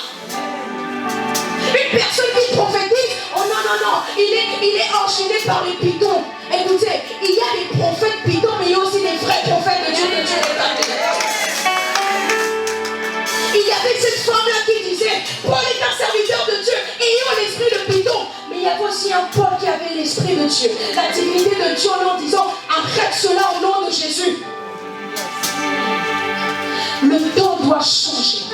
Une personne qui prophétise, oh non, non, non, il est enchaîné par les pitons. Écoutez, il y a des prophètes pitons, mais il y a aussi des vrais prophètes de Dieu. Il y avait cette femme-là qui disait, Paul est un serviteur de Dieu, ayant l'esprit de python. Mais il y avait aussi un Paul qui avait l'esprit de Dieu, la divinité de Dieu en disant, arrête cela au nom de Jésus. Le temps doit changer.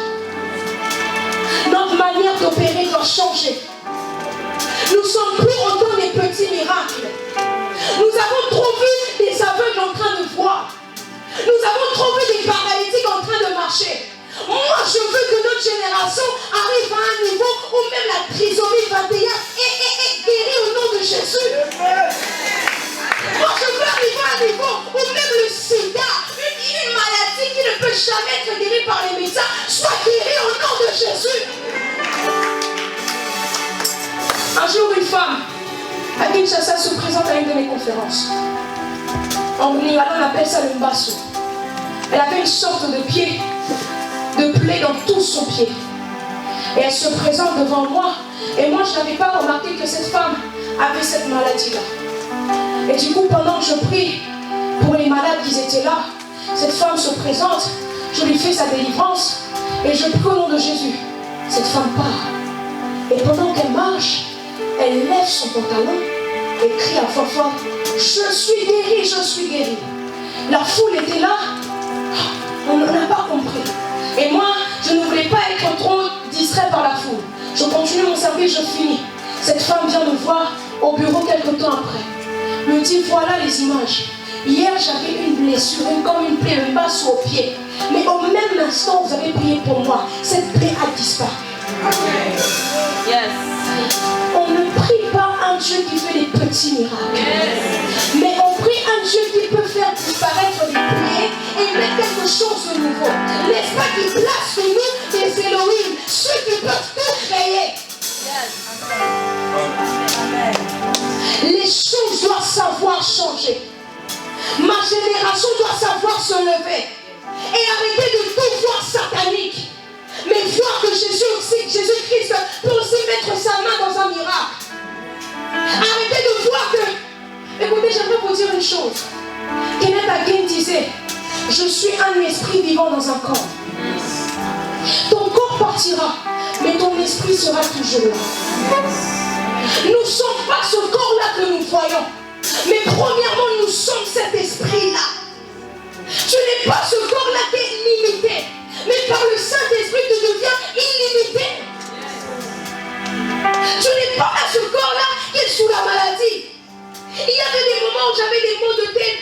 Notre manière d'opérer doit changer. Nous sommes plus autant des petits miracles. Nous avons trop vu des aveugles en train de voir. Nous avons trop vu des paralytiques en train de marcher. Moi, je veux que notre génération arrive à un niveau où même la trisomie 21 est guérie au nom de Jésus. Moi, je veux arriver à un niveau où même le sida, une maladie qui ne peut jamais être guérie par les médecins, soit guérie au nom de Jésus. Un jour, une femme à Kinshasa se présente à une de mes conférences. En Lingala, on appelle ça le mbasso. Elle avait une sorte de pied, de plaie dans tout son pied. Et elle se présente devant moi. Et moi, je n'avais pas remarqué que cette femme avait cette maladie-là. Et du coup, pendant que je prie pour les malades qui étaient là, cette femme se présente, je lui fais sa délivrance et je prie au nom de Jésus. Cette femme part. Et pendant qu'elle marche, elle lève son pantalon et crie à voix forte, je suis guérie, je suis guérie. La foule était là, on n'a pas compris. Et moi, je ne voulais pas être trop distrait par la foule. Je continue mon service, je finis. Cette femme vient me voir au bureau quelques temps après. Me dit, voilà les images. Hier, j'avais une blessure, comme une plaie, un basse au pied. Mais au même instant, vous avez prié pour moi. Cette plaie a disparu. Yes. On ne prie pas un Dieu qui fait des petits miracles. Yes. Mais on prie un Dieu qui peut faire disparaître les plaies et mettre quelque chose de nouveau. N'est-ce pas qu'il place en nous des Elohim, ceux qui peuvent tout créer. Yes. Les choses doivent savoir changer. Ma génération doit savoir se lever et arrêter de tout voir satanique. Mais voir que Jésus-Christ peut aussi mettre sa main dans un miracle. Arrêtez de voir que... Écoutez, j'aimerais vous dire une chose. Kenneth Hagin disait, je suis un esprit vivant dans un corps. Ton corps partira, mais ton esprit sera toujours là. Nous ne sommes pas ce corps-là que nous voyons. Mais premièrement, nous sommes cet esprit-là. Tu n'es pas ce corps-là qui est limité. Mais par le Saint-Esprit, tu deviens illimité. Tu n'es pas à ce corps-là qui est sous la maladie. Il y avait des moments où j'avais des maux de tête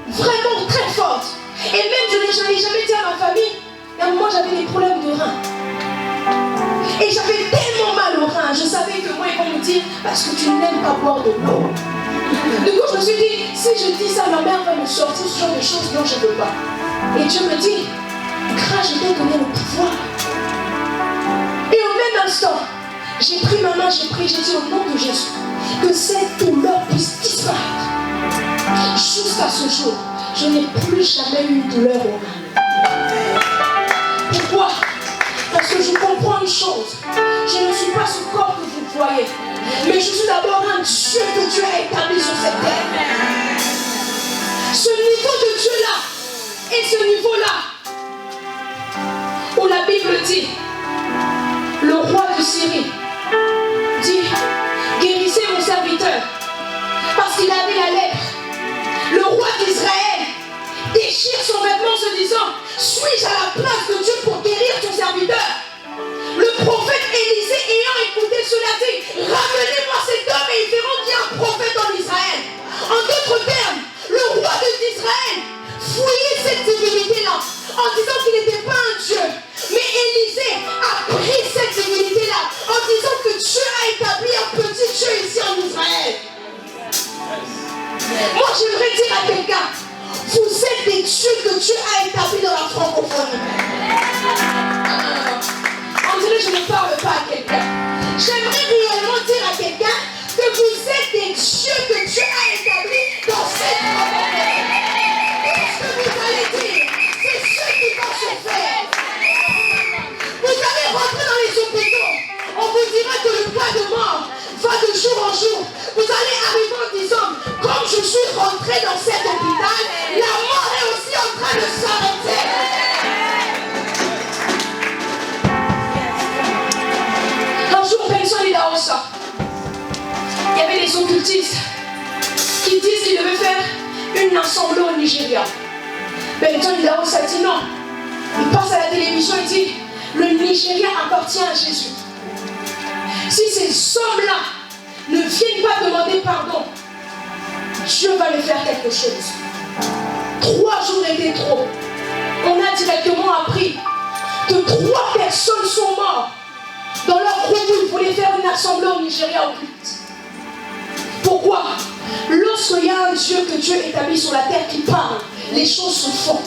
vraiment très fortes. Et même, je n'ai jamais dit à ma famille, à un moment, j'avais des problèmes de reins. Et j'avais tellement mal aux reins. Je savais que moi, ils vont me dire, parce que tu n'aimes pas boire de l'eau. Du coup, je me suis dit, si je dis ça, ma mère va me sortir ce genre de choses. Non, je ne veux pas. Et Dieu me dit, grâce, je t'ai donné le pouvoir. Et au même instant, j'ai pris ma main, j'ai prié, j'ai dit au nom de Jésus, que cette douleur puisse disparaître. Jusqu'à ce jour, je n'ai plus jamais eu une douleur au rein. Pourquoi? Parce que je comprends une chose. Je ne suis pas ce corps que vous voyez. Mais je suis d'abord un Dieu que Dieu a établi sur cette terre. Ce niveau de Dieu-là et ce niveau-là, où la Bible dit, le roi de Syrie dit, guérissez mon serviteur, parce qu'il avait la lèpre. Le roi d'Israël déchire son vêtement en se disant, suis-je à la place de Dieu pour guérir ton serviteur? Le prophète Élisée ayant écouté cela dit, ramenez-moi cet homme et ils verront qu'il y a un prophète en Israël. En d'autres termes, le roi d'Israël fouillait cette divinité-là en disant qu'il n'était pas un Dieu. Mais Élisée jour, Benson et Daosa, il y avait des occultistes qui disent qu'ils devaient faire une assemblée au Nigeria. Benson et Daosa dit non. Il passe à la télévision et dit le Nigeria appartient à Jésus. Si ces hommes-là ne viennent pas demander pardon, Dieu va leur faire quelque chose. 3 jours étaient trop. On a directement appris que 3 personnes sont mortes dans leur groupe où ils voulaient faire une assemblée au Nigeria occulte. Pourquoi? Lorsqu'il y a un Dieu que Dieu établit sur la terre qui parle, les choses se font.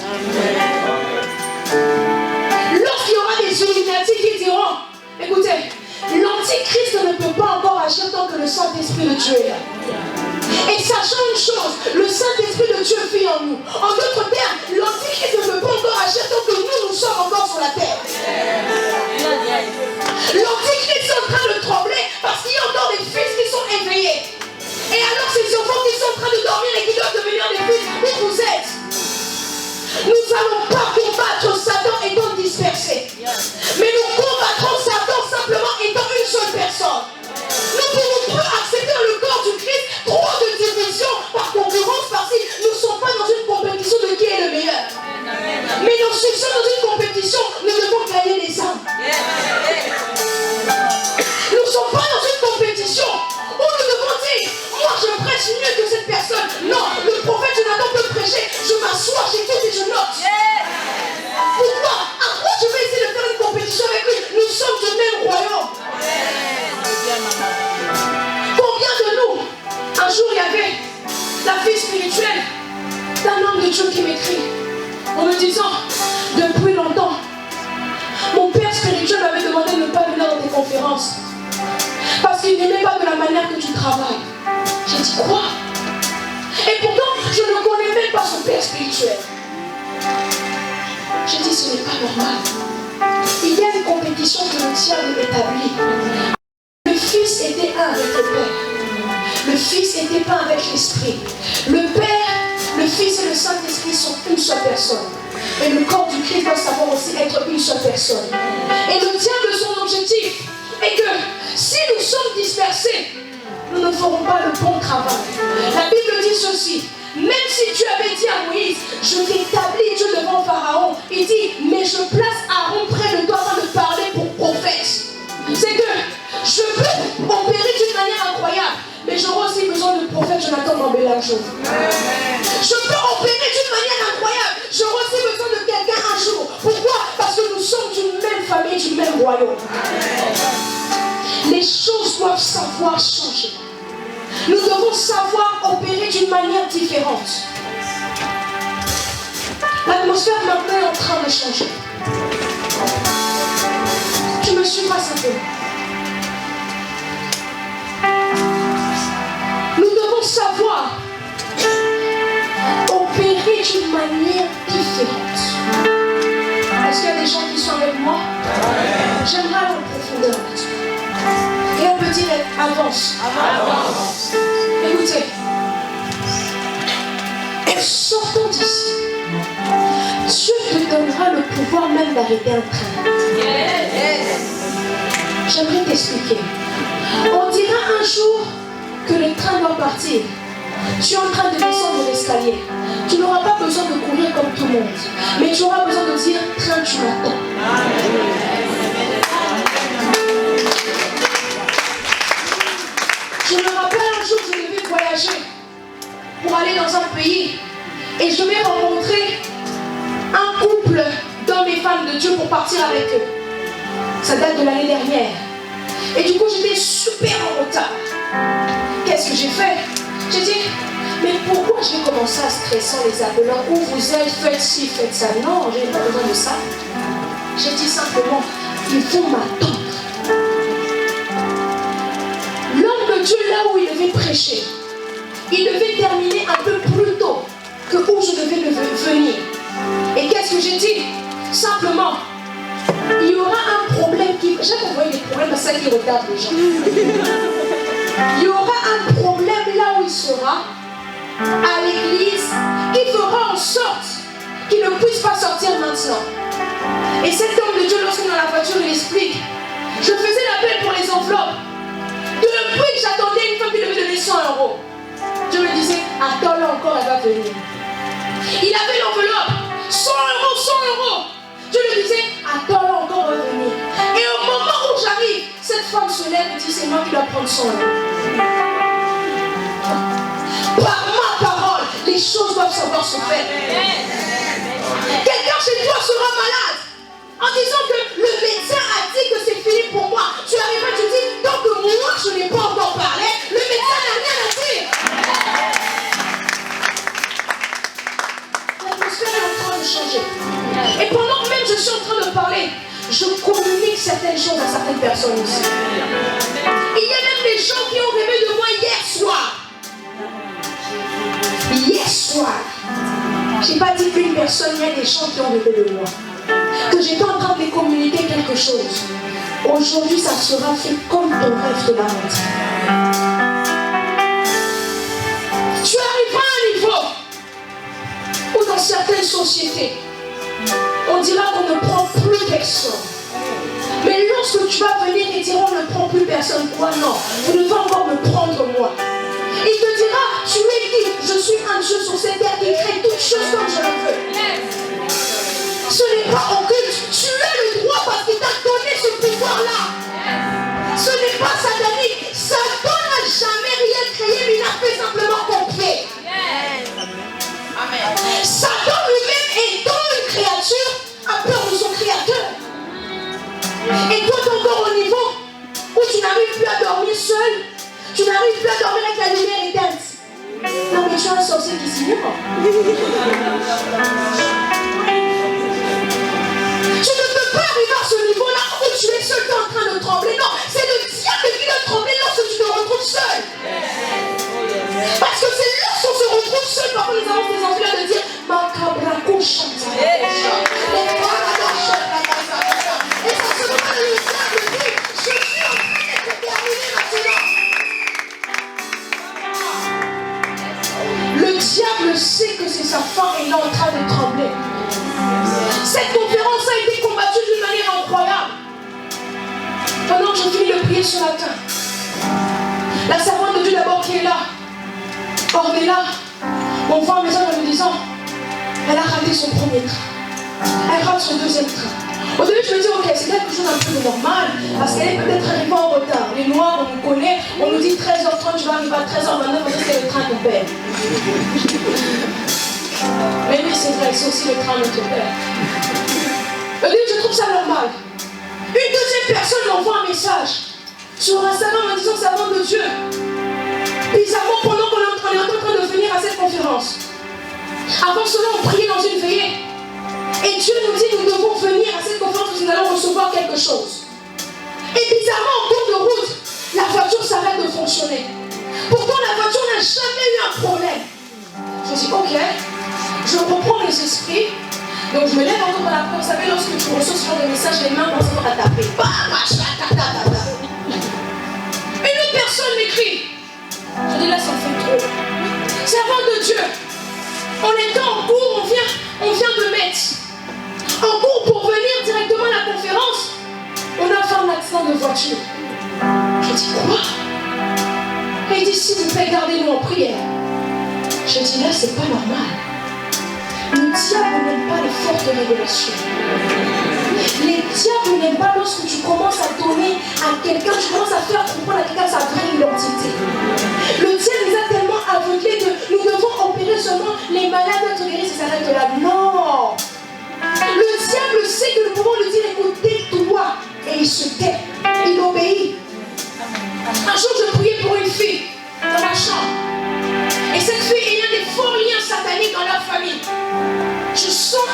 Lorsqu'il y aura des Illuminati qui diront, écoutez, l'Antichrist ne peut pas encore agir tant que le Saint-Esprit de Dieu est là. Et sachant une chose, le Saint-Esprit de Dieu vit en nous. En d'autres termes, l'Antichrist ne peut pas encore agir tant que nous sommes encore sur la terre. L'Antichrist est en train de trembler parce qu'il y a encore des fils qui sont éveillés. Et alors ces enfants qui sont en train de dormir et qui doivent devenir des fils, où vous êtes? Nous n'allons pas combattre Satan étant dispersé. Mais nous combattrons Satan simplement étant une seule personne. Nous ne pouvons plus accepter dans le corps du Christ trop de divisions par concurrence parce que nous ne sommes pas dans une compétition de qui est le meilleur. Mais nous sommes dans une compétition, nous devons gagner des âmes. Nous ne sommes pas dans une compétition où nous devons dire, moi je prêche mieux que cette personne. Non, le prophète Jonathan peut prêcher, je m'assois, j'écoute et je note. Pourquoi? À quoi je vais essayer de faire une compétition avec lui? Nous sommes du même royaume. Combien de nous, un jour il y avait la fille spirituelle d'un homme de Dieu qui m'écrit en me disant, depuis longtemps, mon père spirituel m'avait demandé de ne pas venir dans tes conférences parce qu'il n'aimait pas de la manière que tu travailles. J'ai dit quoi? Et pourtant, je ne connais même pas son père spirituel. J'ai dit, ce n'est pas normal. Il y a une compétition que le diable établit. Le Fils était un avec le Père. Le Fils était pas avec l'Esprit. Le Père, le Fils et le Saint-Esprit sont une seule personne. Et le corps du Christ doit savoir aussi être une seule personne. Et le diable, son objectif est que si nous sommes dispersés, nous ne ferons pas le bon travail. La Bible dit ceci. Même si Dieu avait dit à Moïse, je t'établis Dieu devant Pharaon, il dit, mais je place Aaron près de toi afin de parler pour prophète. C'est que je peux opérer d'une manière incroyable, mais j'aurai aussi besoin de prophète Jonathan Mambela un jour. Je peux opérer d'une manière incroyable, j'aurai aussi besoin de quelqu'un un jour. Pourquoi? Parce que nous sommes d'une même famille, du même royaume. Les choses doivent savoir changer. Nous devons savoir opérer d'une manière différente. L'atmosphère maintenant est en train de changer. Je me suis pas simplement. Nous devons savoir opérer d'une manière différente. Est-ce qu'il y a des gens qui sont avec moi? J'aimerais aller en profondeur là-dessus. Et on peut dire avance. Avance. Écoutez. En sortant d'ici, Dieu te donnera le pouvoir même d'arrêter un train. J'aimerais t'expliquer. On dira un jour que le train doit partir. Tu es en train de descendre l'escalier. Tu n'auras pas besoin de courir comme tout le monde. Mais tu auras besoin de dire, train, tu m'attends. Je me rappelle un jour, je devais voyager pour aller dans un pays et je vais rencontrer un couple d'hommes et femmes de Dieu pour partir avec eux. Ça date de l'année dernière. Et du coup, j'étais super en retard. Qu'est-ce que j'ai fait? J'ai dit, mais pourquoi je vais commencer à stresser en les appelant? Où vous êtes? Faites ci, faites ça. Non, je n'ai pas besoin de ça. J'ai dit simplement, il faut m'attendre. L'homme de Dieu, là où il devait prêcher, il devait terminer un peu plus tôt que où je devais venir. Et qu'est-ce que j'ai dit? Simplement, il y aura un problème qui... J'aime envoyer des problèmes à ça qui retarde les gens. Il y aura un problème là où il sera, à l'église, qui fera en sorte qu'il ne puisse pas sortir maintenant. Et cet homme de Dieu, lorsqu'on est dans la voiture, il explique, je faisais l'appel pour les enveloppes. Il avait l'enveloppe. 100 euros, 100 euros. Je lui disais, attends-le encore revenir. Et au moment où j'arrive, cette femme se lève et dit, c'est moi qui dois prendre 100 euros. Par ma parole, les choses doivent savoir se faire. Quelqu'un chez toi sera malade en disant que le médecin a dit que c'est fini pour moi. Tu arrives et tu dis, tant que moi je n'ai pas encore parlé, le médecin n'a rien à dire. L'atmosphère est en train de changer. Et pendant que même je suis en train de parler, je communique certaines choses à certaines personnes aussi. Il y a même des gens qui ont rêvé de moi hier soir. Hier soir, je n'ai pas dit qu'une personne, il y a des gens qui ont rêvé de moi. Que j'étais en train de les communiquer quelque chose. Aujourd'hui, ça sera fait comme ton rêve de la montre. Tu arriveras à un niveau où dans certaines sociétés, on dira qu'on ne prend plus personne. Mais lorsque tu vas venir et dire on ne prend plus personne, quoi non, vous devez encore me prendre moi. Il te dira, tu es qui? Je suis un Dieu sur cette terre qui crée toutes choses comme je le veux. Ce n'est pas occulte. Tu as le droit parce qu'il t'a donné ce pouvoir-là. Ce n'est pas satanique. Satan n'a jamais rien créé, mais il a fait simplement copier. Satan lui-même, étant une créature, a peur de son créateur. Et toi, tu es encore au niveau où tu n'arrives plus à dormir seul. Tu n'arrives plus à dormir avec la lumière éteinte. Non, mais tu as un sorcier qui s'ignore. Tu ne peux pas arriver à ce niveau-là où tu es seul, tu es en train de trembler. Non, c'est le diable qui doit trembler lorsque tu te retrouves seul. Parce que c'est lorsqu'on se retrouve seul, parfois nous avons des envies là de dire Macabraco chante. Et ça se voit le diable dit, je suis en train d'être terminé maintenant. Le diable sait que c'est sa fin et il est en train de trembler. Cette conférence a été combattue d'une manière incroyable. Pendant que je finis de prier ce matin, la servante de Dieu d'abord qui est là, Ornella, m'envoie un message en me disant, elle a raté son premier train. Elle rate son deuxième train. Au début, je me dis, ok, c'est quelque chose d'un peu normal, parce qu'elle est peut-être arrivée en retard. Les Noirs, on nous connaît, on nous dit 13h30, tu vas arriver à 13h29, parce que c'est le train qu'on perd. Mais oui, c'est vrai, c'est aussi le train de notre père. Au début, je trouve ça normal. Une deuxième personne m'envoie un message sur Instagram en disant, servante de Dieu. Bizarrement, pendant qu'on est en train de venir à cette conférence, avant cela, on priait dans une veillée. Et Dieu nous dit, nous devons venir à cette conférence parce que nous allons recevoir quelque chose. Et bizarrement, en cours de route, la voiture s'arrête de fonctionner. Pourtant, la voiture n'a jamais eu un problème. Je dis, ok, je reprends les esprits. Donc, je me lève encore dans la porte. Vous savez, lorsque tu reçois ce genre de message, les mains commencent à taper. Une autre personne m'écrit. Je dis, là, ça fait trop. Servante de Dieu, on était en cours, on vient de mettre. En cours pour venir directement à la conférence, on a fait un accident de voiture. Je dis quoi? Et il dit s'il vous plaît, gardez-nous en prière. Je dis là, c'est pas normal. Le diable n'aime pas les fortes révélations. Les diables n'aiment pas lorsque tu commences à donner à quelqu'un, tu commences à faire comprendre à quelqu'un sa vraie identité. Le diable nous a tellement aveuglés que nous devons opérer seulement les malades d'être guéris, ça s'arrête là. Non! Le diable sait que nous pouvons lui dire écoute, tais-toi. Et il se tait. Il obéit. Un jour, je priais pour une fille dans ma chambre. Et cette fille ayant des forts liens sataniques dans leur famille. Je sens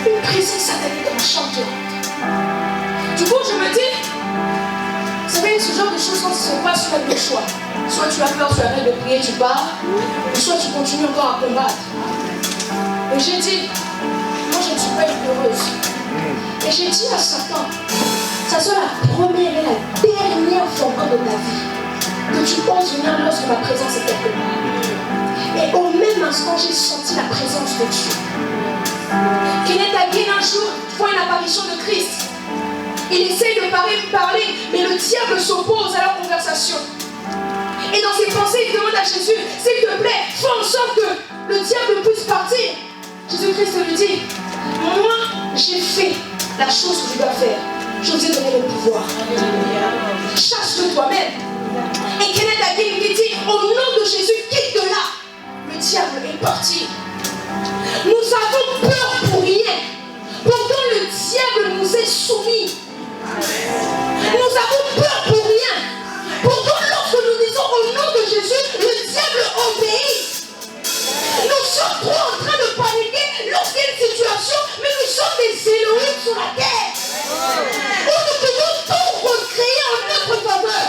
une présence satanique dans ma chambre. Du coup, je me dis, vous savez, ce genre de choses, quand ce n'est pas soit le choix. Soit tu as peur, tu arrêtes de prier, tu pars. Soit tu continues encore à combattre. Et j'ai dit, moi je ne suis pas une heureuse. Et j'ai dit à Satan, ça soit la première et la dernière fois encore de ta vie que tu oses venir lorsque ma présence est quelque part. Et au même instant, j'ai senti la présence de Dieu. Kenneth Hagin un jour voit une apparition de Christ. Il essaye de parler, mais le diable s'oppose à leur conversation. Et dans ses pensées, il demande à Jésus, s'il te plaît, fais en sorte que le diable puisse partir. Jésus-Christ le dit. Moi, j'ai fait la chose que je dois faire. Je vous ai donné le pouvoir. Chasse-le toi-même. Et Kenneth Hagin qui dit, au nom de Jésus, quitte de là. Le diable est parti. Nous avons peur pour rien. Pourtant le diable nous est soumis. Nous avons peur pour rien. Pourtant lorsque nous disons au nom de Jésus, le diable obéit. Nous sommes trop en train de paniquer lorsqu'il y a une situation, mais nous sommes des Élohim sur la terre. Où nous pouvons tout recréer en notre faveur.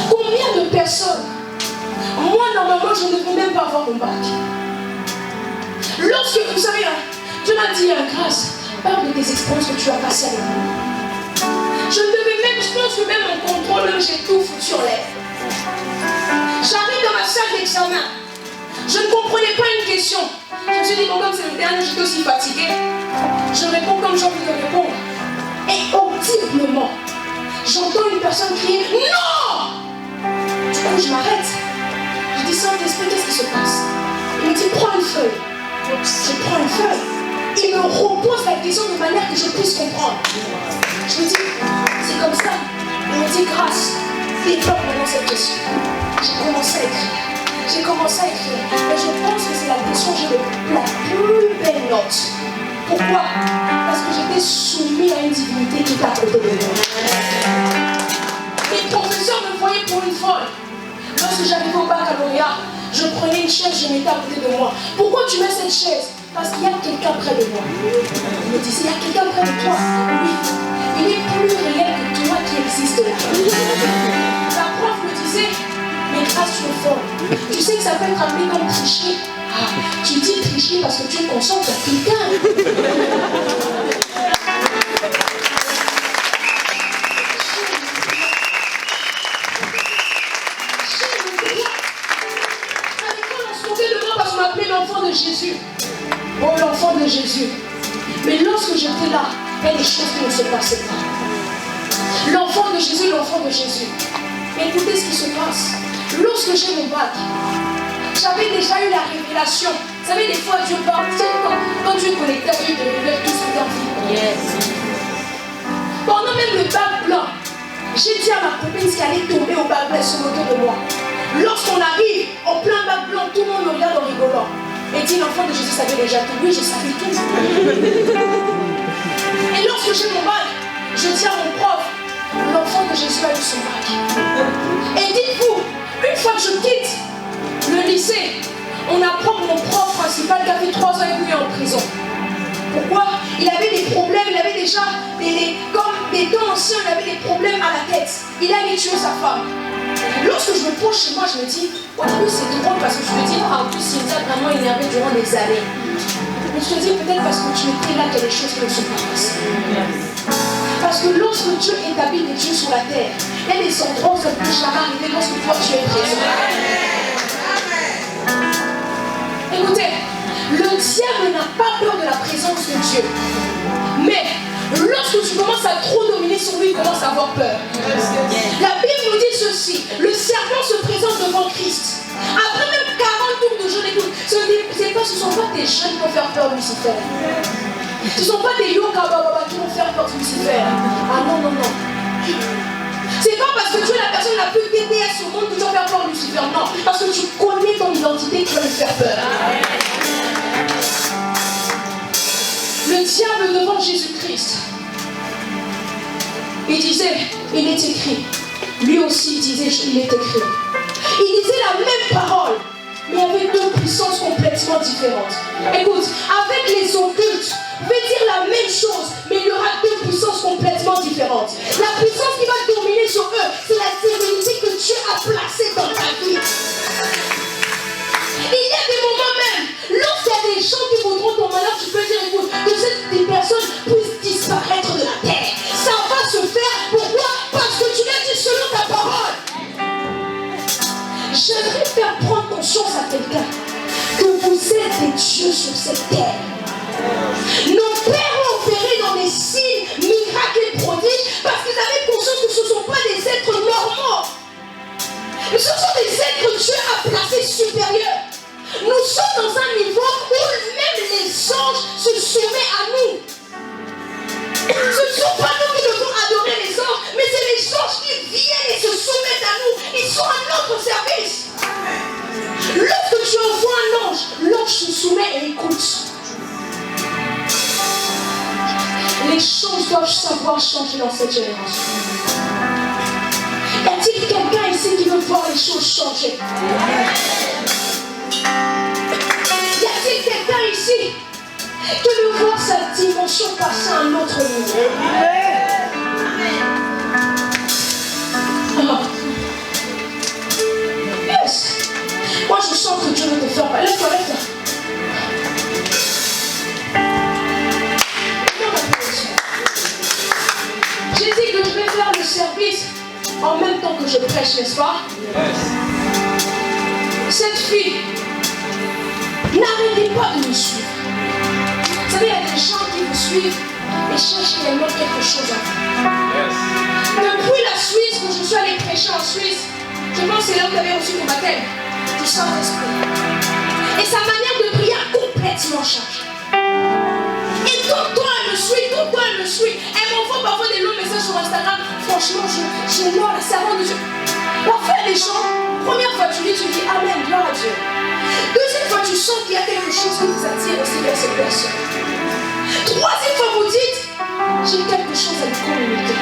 Combien de personnes, moi normalement je ne devrais même pas avoir mon bac. Lorsque vous savez, Dieu m'a dit grâce, parle de tes expériences que tu as passées avec moi. Je devais même, je pense que même mon contrôle, j'ai tout foutu en l'air. J'arrive dans ma salle d'examen. Je ne comprenais pas une question. Je me suis dit, bon, comme c'est le dernier, j'étais aussi fatiguée. Je réponds comme j'ai envie de répondre. Et audiblement, j'entends une personne crier, non! Du coup, je m'arrête. Je dis, Saint-Esprit, qu'est-ce qui se passe? Il me dit, prends une feuille. Je prends une feuille. Il me repose la question de manière que je puisse comprendre. Je me dis, c'est comme ça. Il me dit, grâce, développe maintenant cette question. J'ai commencé à écrire. Mais je pense que c'est la question que j'ai la plus belle note. Pourquoi? Parce que j'étais soumis à une divinité qui était à côté de moi. Les professeurs me voyaient pour une folle. Lorsque j'arrivais au baccalauréat, je prenais une chaise, je mettais à côté de moi. Pourquoi tu mets cette chaise? Parce qu'il y a quelqu'un près de moi. Il me disait, il y a quelqu'un près de toi. Oui, il est plus réel que toi qui existe là. La prof me disait, mais grâce tu es folle. Tu sais que ça peut être appelé comme tricherie. Ah, tu dis tricherie parce que tu es conscient qu'il y a quelqu'un. L'enfant de Jésus. Oh, l'enfant de Jésus. Mais lorsque j'étais là, il y a des choses qui ne se passaient pas. L'enfant de Jésus, l'enfant de Jésus. Mais écoutez ce qui se passe. Lorsque j'ai mon bac, j'avais déjà eu la révélation. Vous savez, des fois, Dieu parle. Quand Dieu est connecté, Dieu te révèle tout ce que tu as dit. Yes. Pendant même le bac blanc, j'ai dit à ma copine ce qui allait tomber au bac blanc sur autour de moi. Lorsqu'on arrive en plein bac blanc, tout le monde me regarde en rigolant. Et dit, l'enfant de Jésus savait déjà tout. Oui, je savais tout. Et lorsque j'ai mon bac, je dis à mon prof, l'enfant de Jésus a eu son bac. Et dites-vous, une fois que je quitte le lycée, on apprend que mon prof principal qui a fait 3 ans et demi en prison. Pourquoi? Il avait des problèmes, il avait déjà, comme des temps anciens, il avait des problèmes à la tête. Il allait tuer sa femme. Lorsque je me pose chez moi, je me dis, au début c'est drôle parce que je me dis, en plus il était vraiment énervé durant des années. Mais je te dis peut-être parce que tu étais là qu'il y a des choses qui ne sont pas passées. Parce que lorsque Dieu établit des dieux sur la terre, il y a des endroits où ça ne peut jamais arriver lorsque toi tu es présent. Écoutez, le diable n'a pas peur de la présence de Dieu. Mais lorsque tu commences à trop dominer sur lui, il commence à avoir peur. La Bible nous dit ceci, le serpent se présente devant Christ. Après même 40 tours de jeûne, écoute, ce ne sont pas tes jeûnes qui vont faire peur Lucifer. Ce ne sont pas des yoga qui vont faire peur Lucifer. Ah non, non, non. C'est pas parce que tu es la personne la plus détestée au monde que tu vas faire peur Lucifer. Non, parce que tu connais ton identité qui va lui faire peur. Le diable devant Jésus-Christ, il disait, il est écrit. Lui aussi il disait, il est écrit. Il disait la même parole, mais avec 2 puissances complètement différentes. Écoute, avec les occultes, vous pouvez dire la même chose, mais il y aura 2 puissances complètement différentes. La puissance qui va dominer sur eux, c'est la divinité que Dieu a placée dans ta vie. Il y a des moments même, lorsqu'il y a des gens qui voudront ton malheur, tu peux dire, écoute, que ces personnes puissent disparaître de la terre. Ça va se faire. Pourquoi? Parce que tu l'as dit selon ta parole. J'aimerais faire prendre conscience à quelqu'un que vous êtes des dieux sur cette terre. Nos pères ont opéré dans des signes, miracles et prodiges parce qu'ils avaient conscience que ce ne sont pas des êtres normaux. Ce sont des êtres que Dieu a placés supérieurs. Nous Ce ne sont pas nous qui devons adorer les anges, mais c'est les anges qui viennent et se soumettent à nous. Ils sont à notre service. Lorsque tu envoies un ange, l'ange se soumet et écoute. Les choses doivent savoir changer dans cette génération. Y a-t-il quelqu'un ici qui veut voir les choses changer? Y a-t-il quelqu'un ici qui veut voir sa dimension passer à un autre niveau? Oh. Yes. Moi je sens que Dieu veut te faire. Lève-toi, lève-toi. J'ai dit que je vais faire le service en même temps que je prêche, n'est-ce pas? Cette fille, n'arrêtez pas de me suivre. Vous savez, il y a des gens qui vous suivent et cherchent réellement quelque chose à faire. Depuis la Suisse, quand je suis allée prêcher en Suisse, je pense que c'est là où tu avais reçu ton baptême du Saint-Esprit. Et sa manière de prier a complètement changé. Et tout le temps elle me suit, tout le temps elle me suit. Elle m'envoie parfois des longs messages sur Instagram. Franchement, je l'adore, la servante de Dieu. Parfois les gens, première fois tu dis Amen, gloire à Dieu. Deuxième fois tu sens qu'il y a quelque chose qui vous attire aussi vers cette personne. Troisième fois vous dites, j'ai quelque chose à lui communiquer.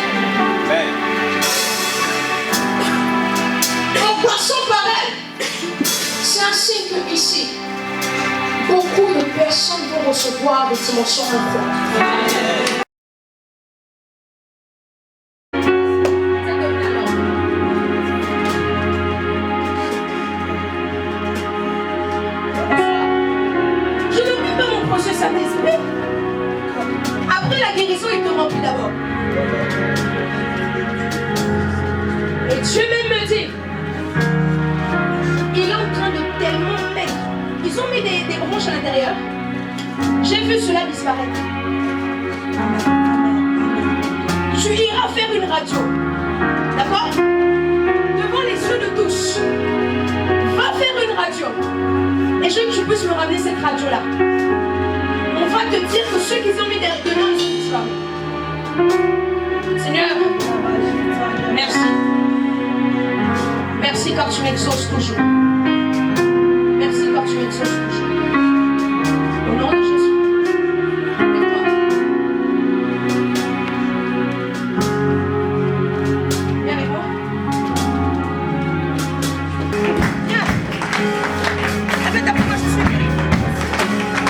En passant par elle, c'est un signe que ici, beaucoup de personnes vont recevoir des dimensions incroyables. Je ne vis pas mon projet Saint-Esprit. Après la guérison, il te remplit d'abord. Et Dieu même me dit, il est en train de tellement mettre. Ils ont mis des branches à l'intérieur. J'ai vu cela disparaître. Tu iras faire une radio. D'accord? Devant les yeux de tous. Va faire une radio. Et je veux que tu puisses me ramener cette radio-là. On va te dire que ceux qui ont mis dedans, ils sont disparus. Seigneur, merci. Merci car tu m'exauces toujours. Merci car tu m'exauces toujours. Au nom de Jésus. Lève-toi. Viens avec moi. Viens. Répète après moi, je suis guéri.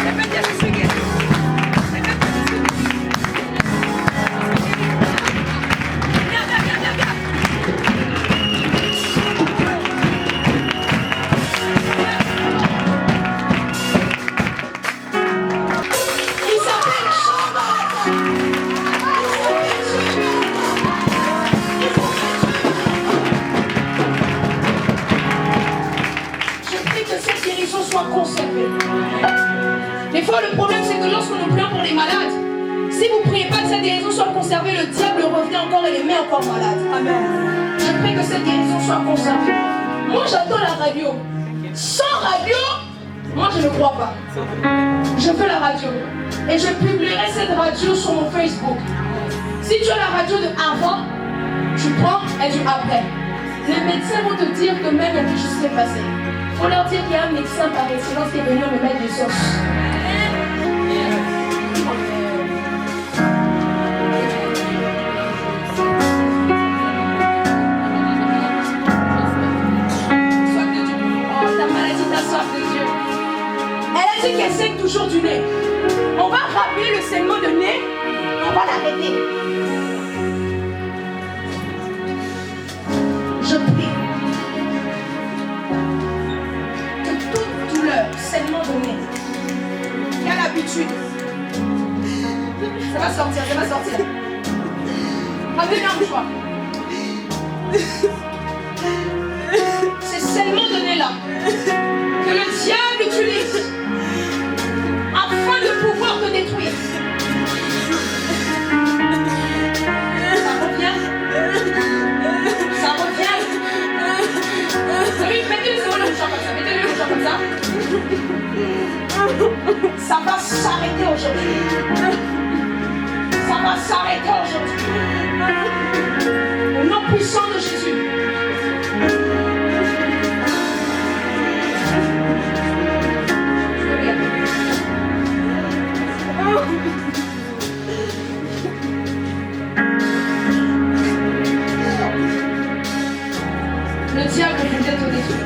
Répète bien, je suis guéri. Répète bien, je suis guéri. Viens, viens, viens, viens, viens. Conservé. Des fois, le problème, c'est que lorsque nous prions pour les malades, si vous ne priez pas que cette guérison soit conservée, le diable revient encore et les met encore malades. Amen. Je prie que cette guérison soit conservée. Moi, j'attends la radio. Sans radio, moi, je ne crois pas. Je veux la radio. Et je publierai cette radio sur mon Facebook. Si tu as la radio de avant, tu prends et du après. Les médecins vont te dire que même quelque chose s'est passé. Il faut leur dire qu'il y a un médecin par excellence qui est venu me mettre des os. Soif de Dieu. Oh, ta maladie, ta soif de Dieu. Elle a dit qu'elle saigne toujours du nez. On va rappeler le saignement de nez. On va l'arrêter. Je prie. Saignement de nez. Qui a l'habitude. Ça va sortir, ça va sortir. Ramène un mouchoir. Ces saignements de nez là que le diable utilise afin de pouvoir te détruire. Ça revient. Ça revient. Mettez-le sur le mouchoir comme ça. Mettez-le le mouchoir comme ça. Ça va s'arrêter aujourd'hui. Ça va s'arrêter. et toi aujourd'hui. Au nom puissant de Jésus. Le diable voulait te détruire.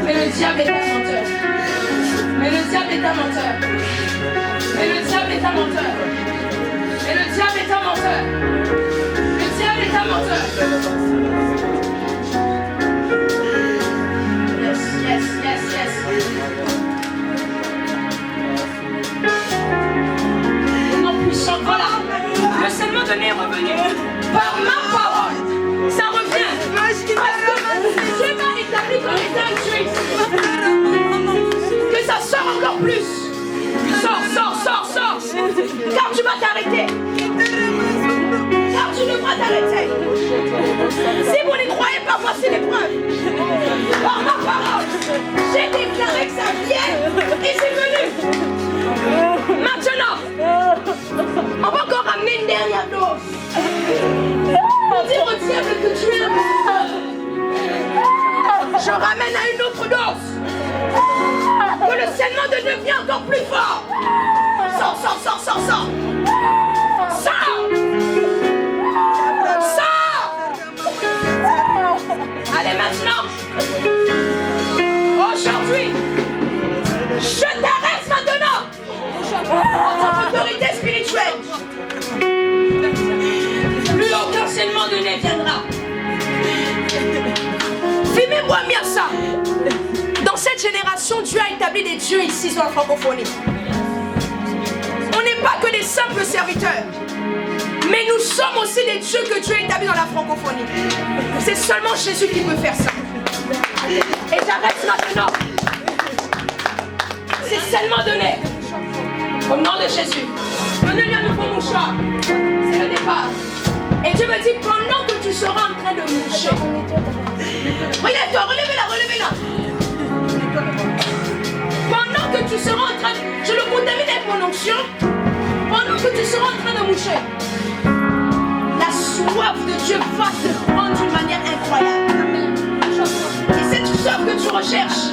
Mais le diable est un menteur. Mais le diable est un menteur. Mais le diable est un menteur. Mais le diable est un menteur. Le diable est un menteur. Yes, yes, yes, yes. Au nom puissant, voilà. Le serment donné est revenu. Par ma parole, ça revient. Parce que Dieu m'a établi comme étant une juice. Que ça sort encore plus. Sors, sors, sors, sors. Car tu vas t'arrêter. Car tu devras t'arrêter. Si vous ne croyez pas, voici les preuves. Par ma parole, j'ai déclaré que ça vient et c'est venu. Maintenant, on va encore ramener une dernière dose. Pour dire au diable que tu es un menteur. Je ramène à une autre dose. Que le serment de Dieu devient encore plus fort. Sors, sors, sors, sors, sors. Sors. Sors. Allez maintenant. Aujourd'hui, je t'arrête maintenant. En tant qu'autorité spirituelle. Plus aucun serment de Dieu viendra. Filmez-moi bien ça. Dans cette génération, Dieu a établi des dieux ici sur la francophonie. On n'est pas que des simples serviteurs, mais nous sommes aussi des dieux que Dieu a établis dans la francophonie. C'est seulement Jésus qui peut faire ça. Et j'arrête maintenant. C'est seulement donné. Au nom de Jésus. Donnez-lui un nouveau mouchoir. C'est le départ. Et Dieu me dit, pendant que tu seras en train de moucher, relève-toi, relevez-la, relevez-la. Pendant que tu seras en train de... Je le contamine avec mon onction. Pendant que tu seras en train de moucher, la soif de Dieu va te prendre d'une manière incroyable. Et cette soif que tu recherches,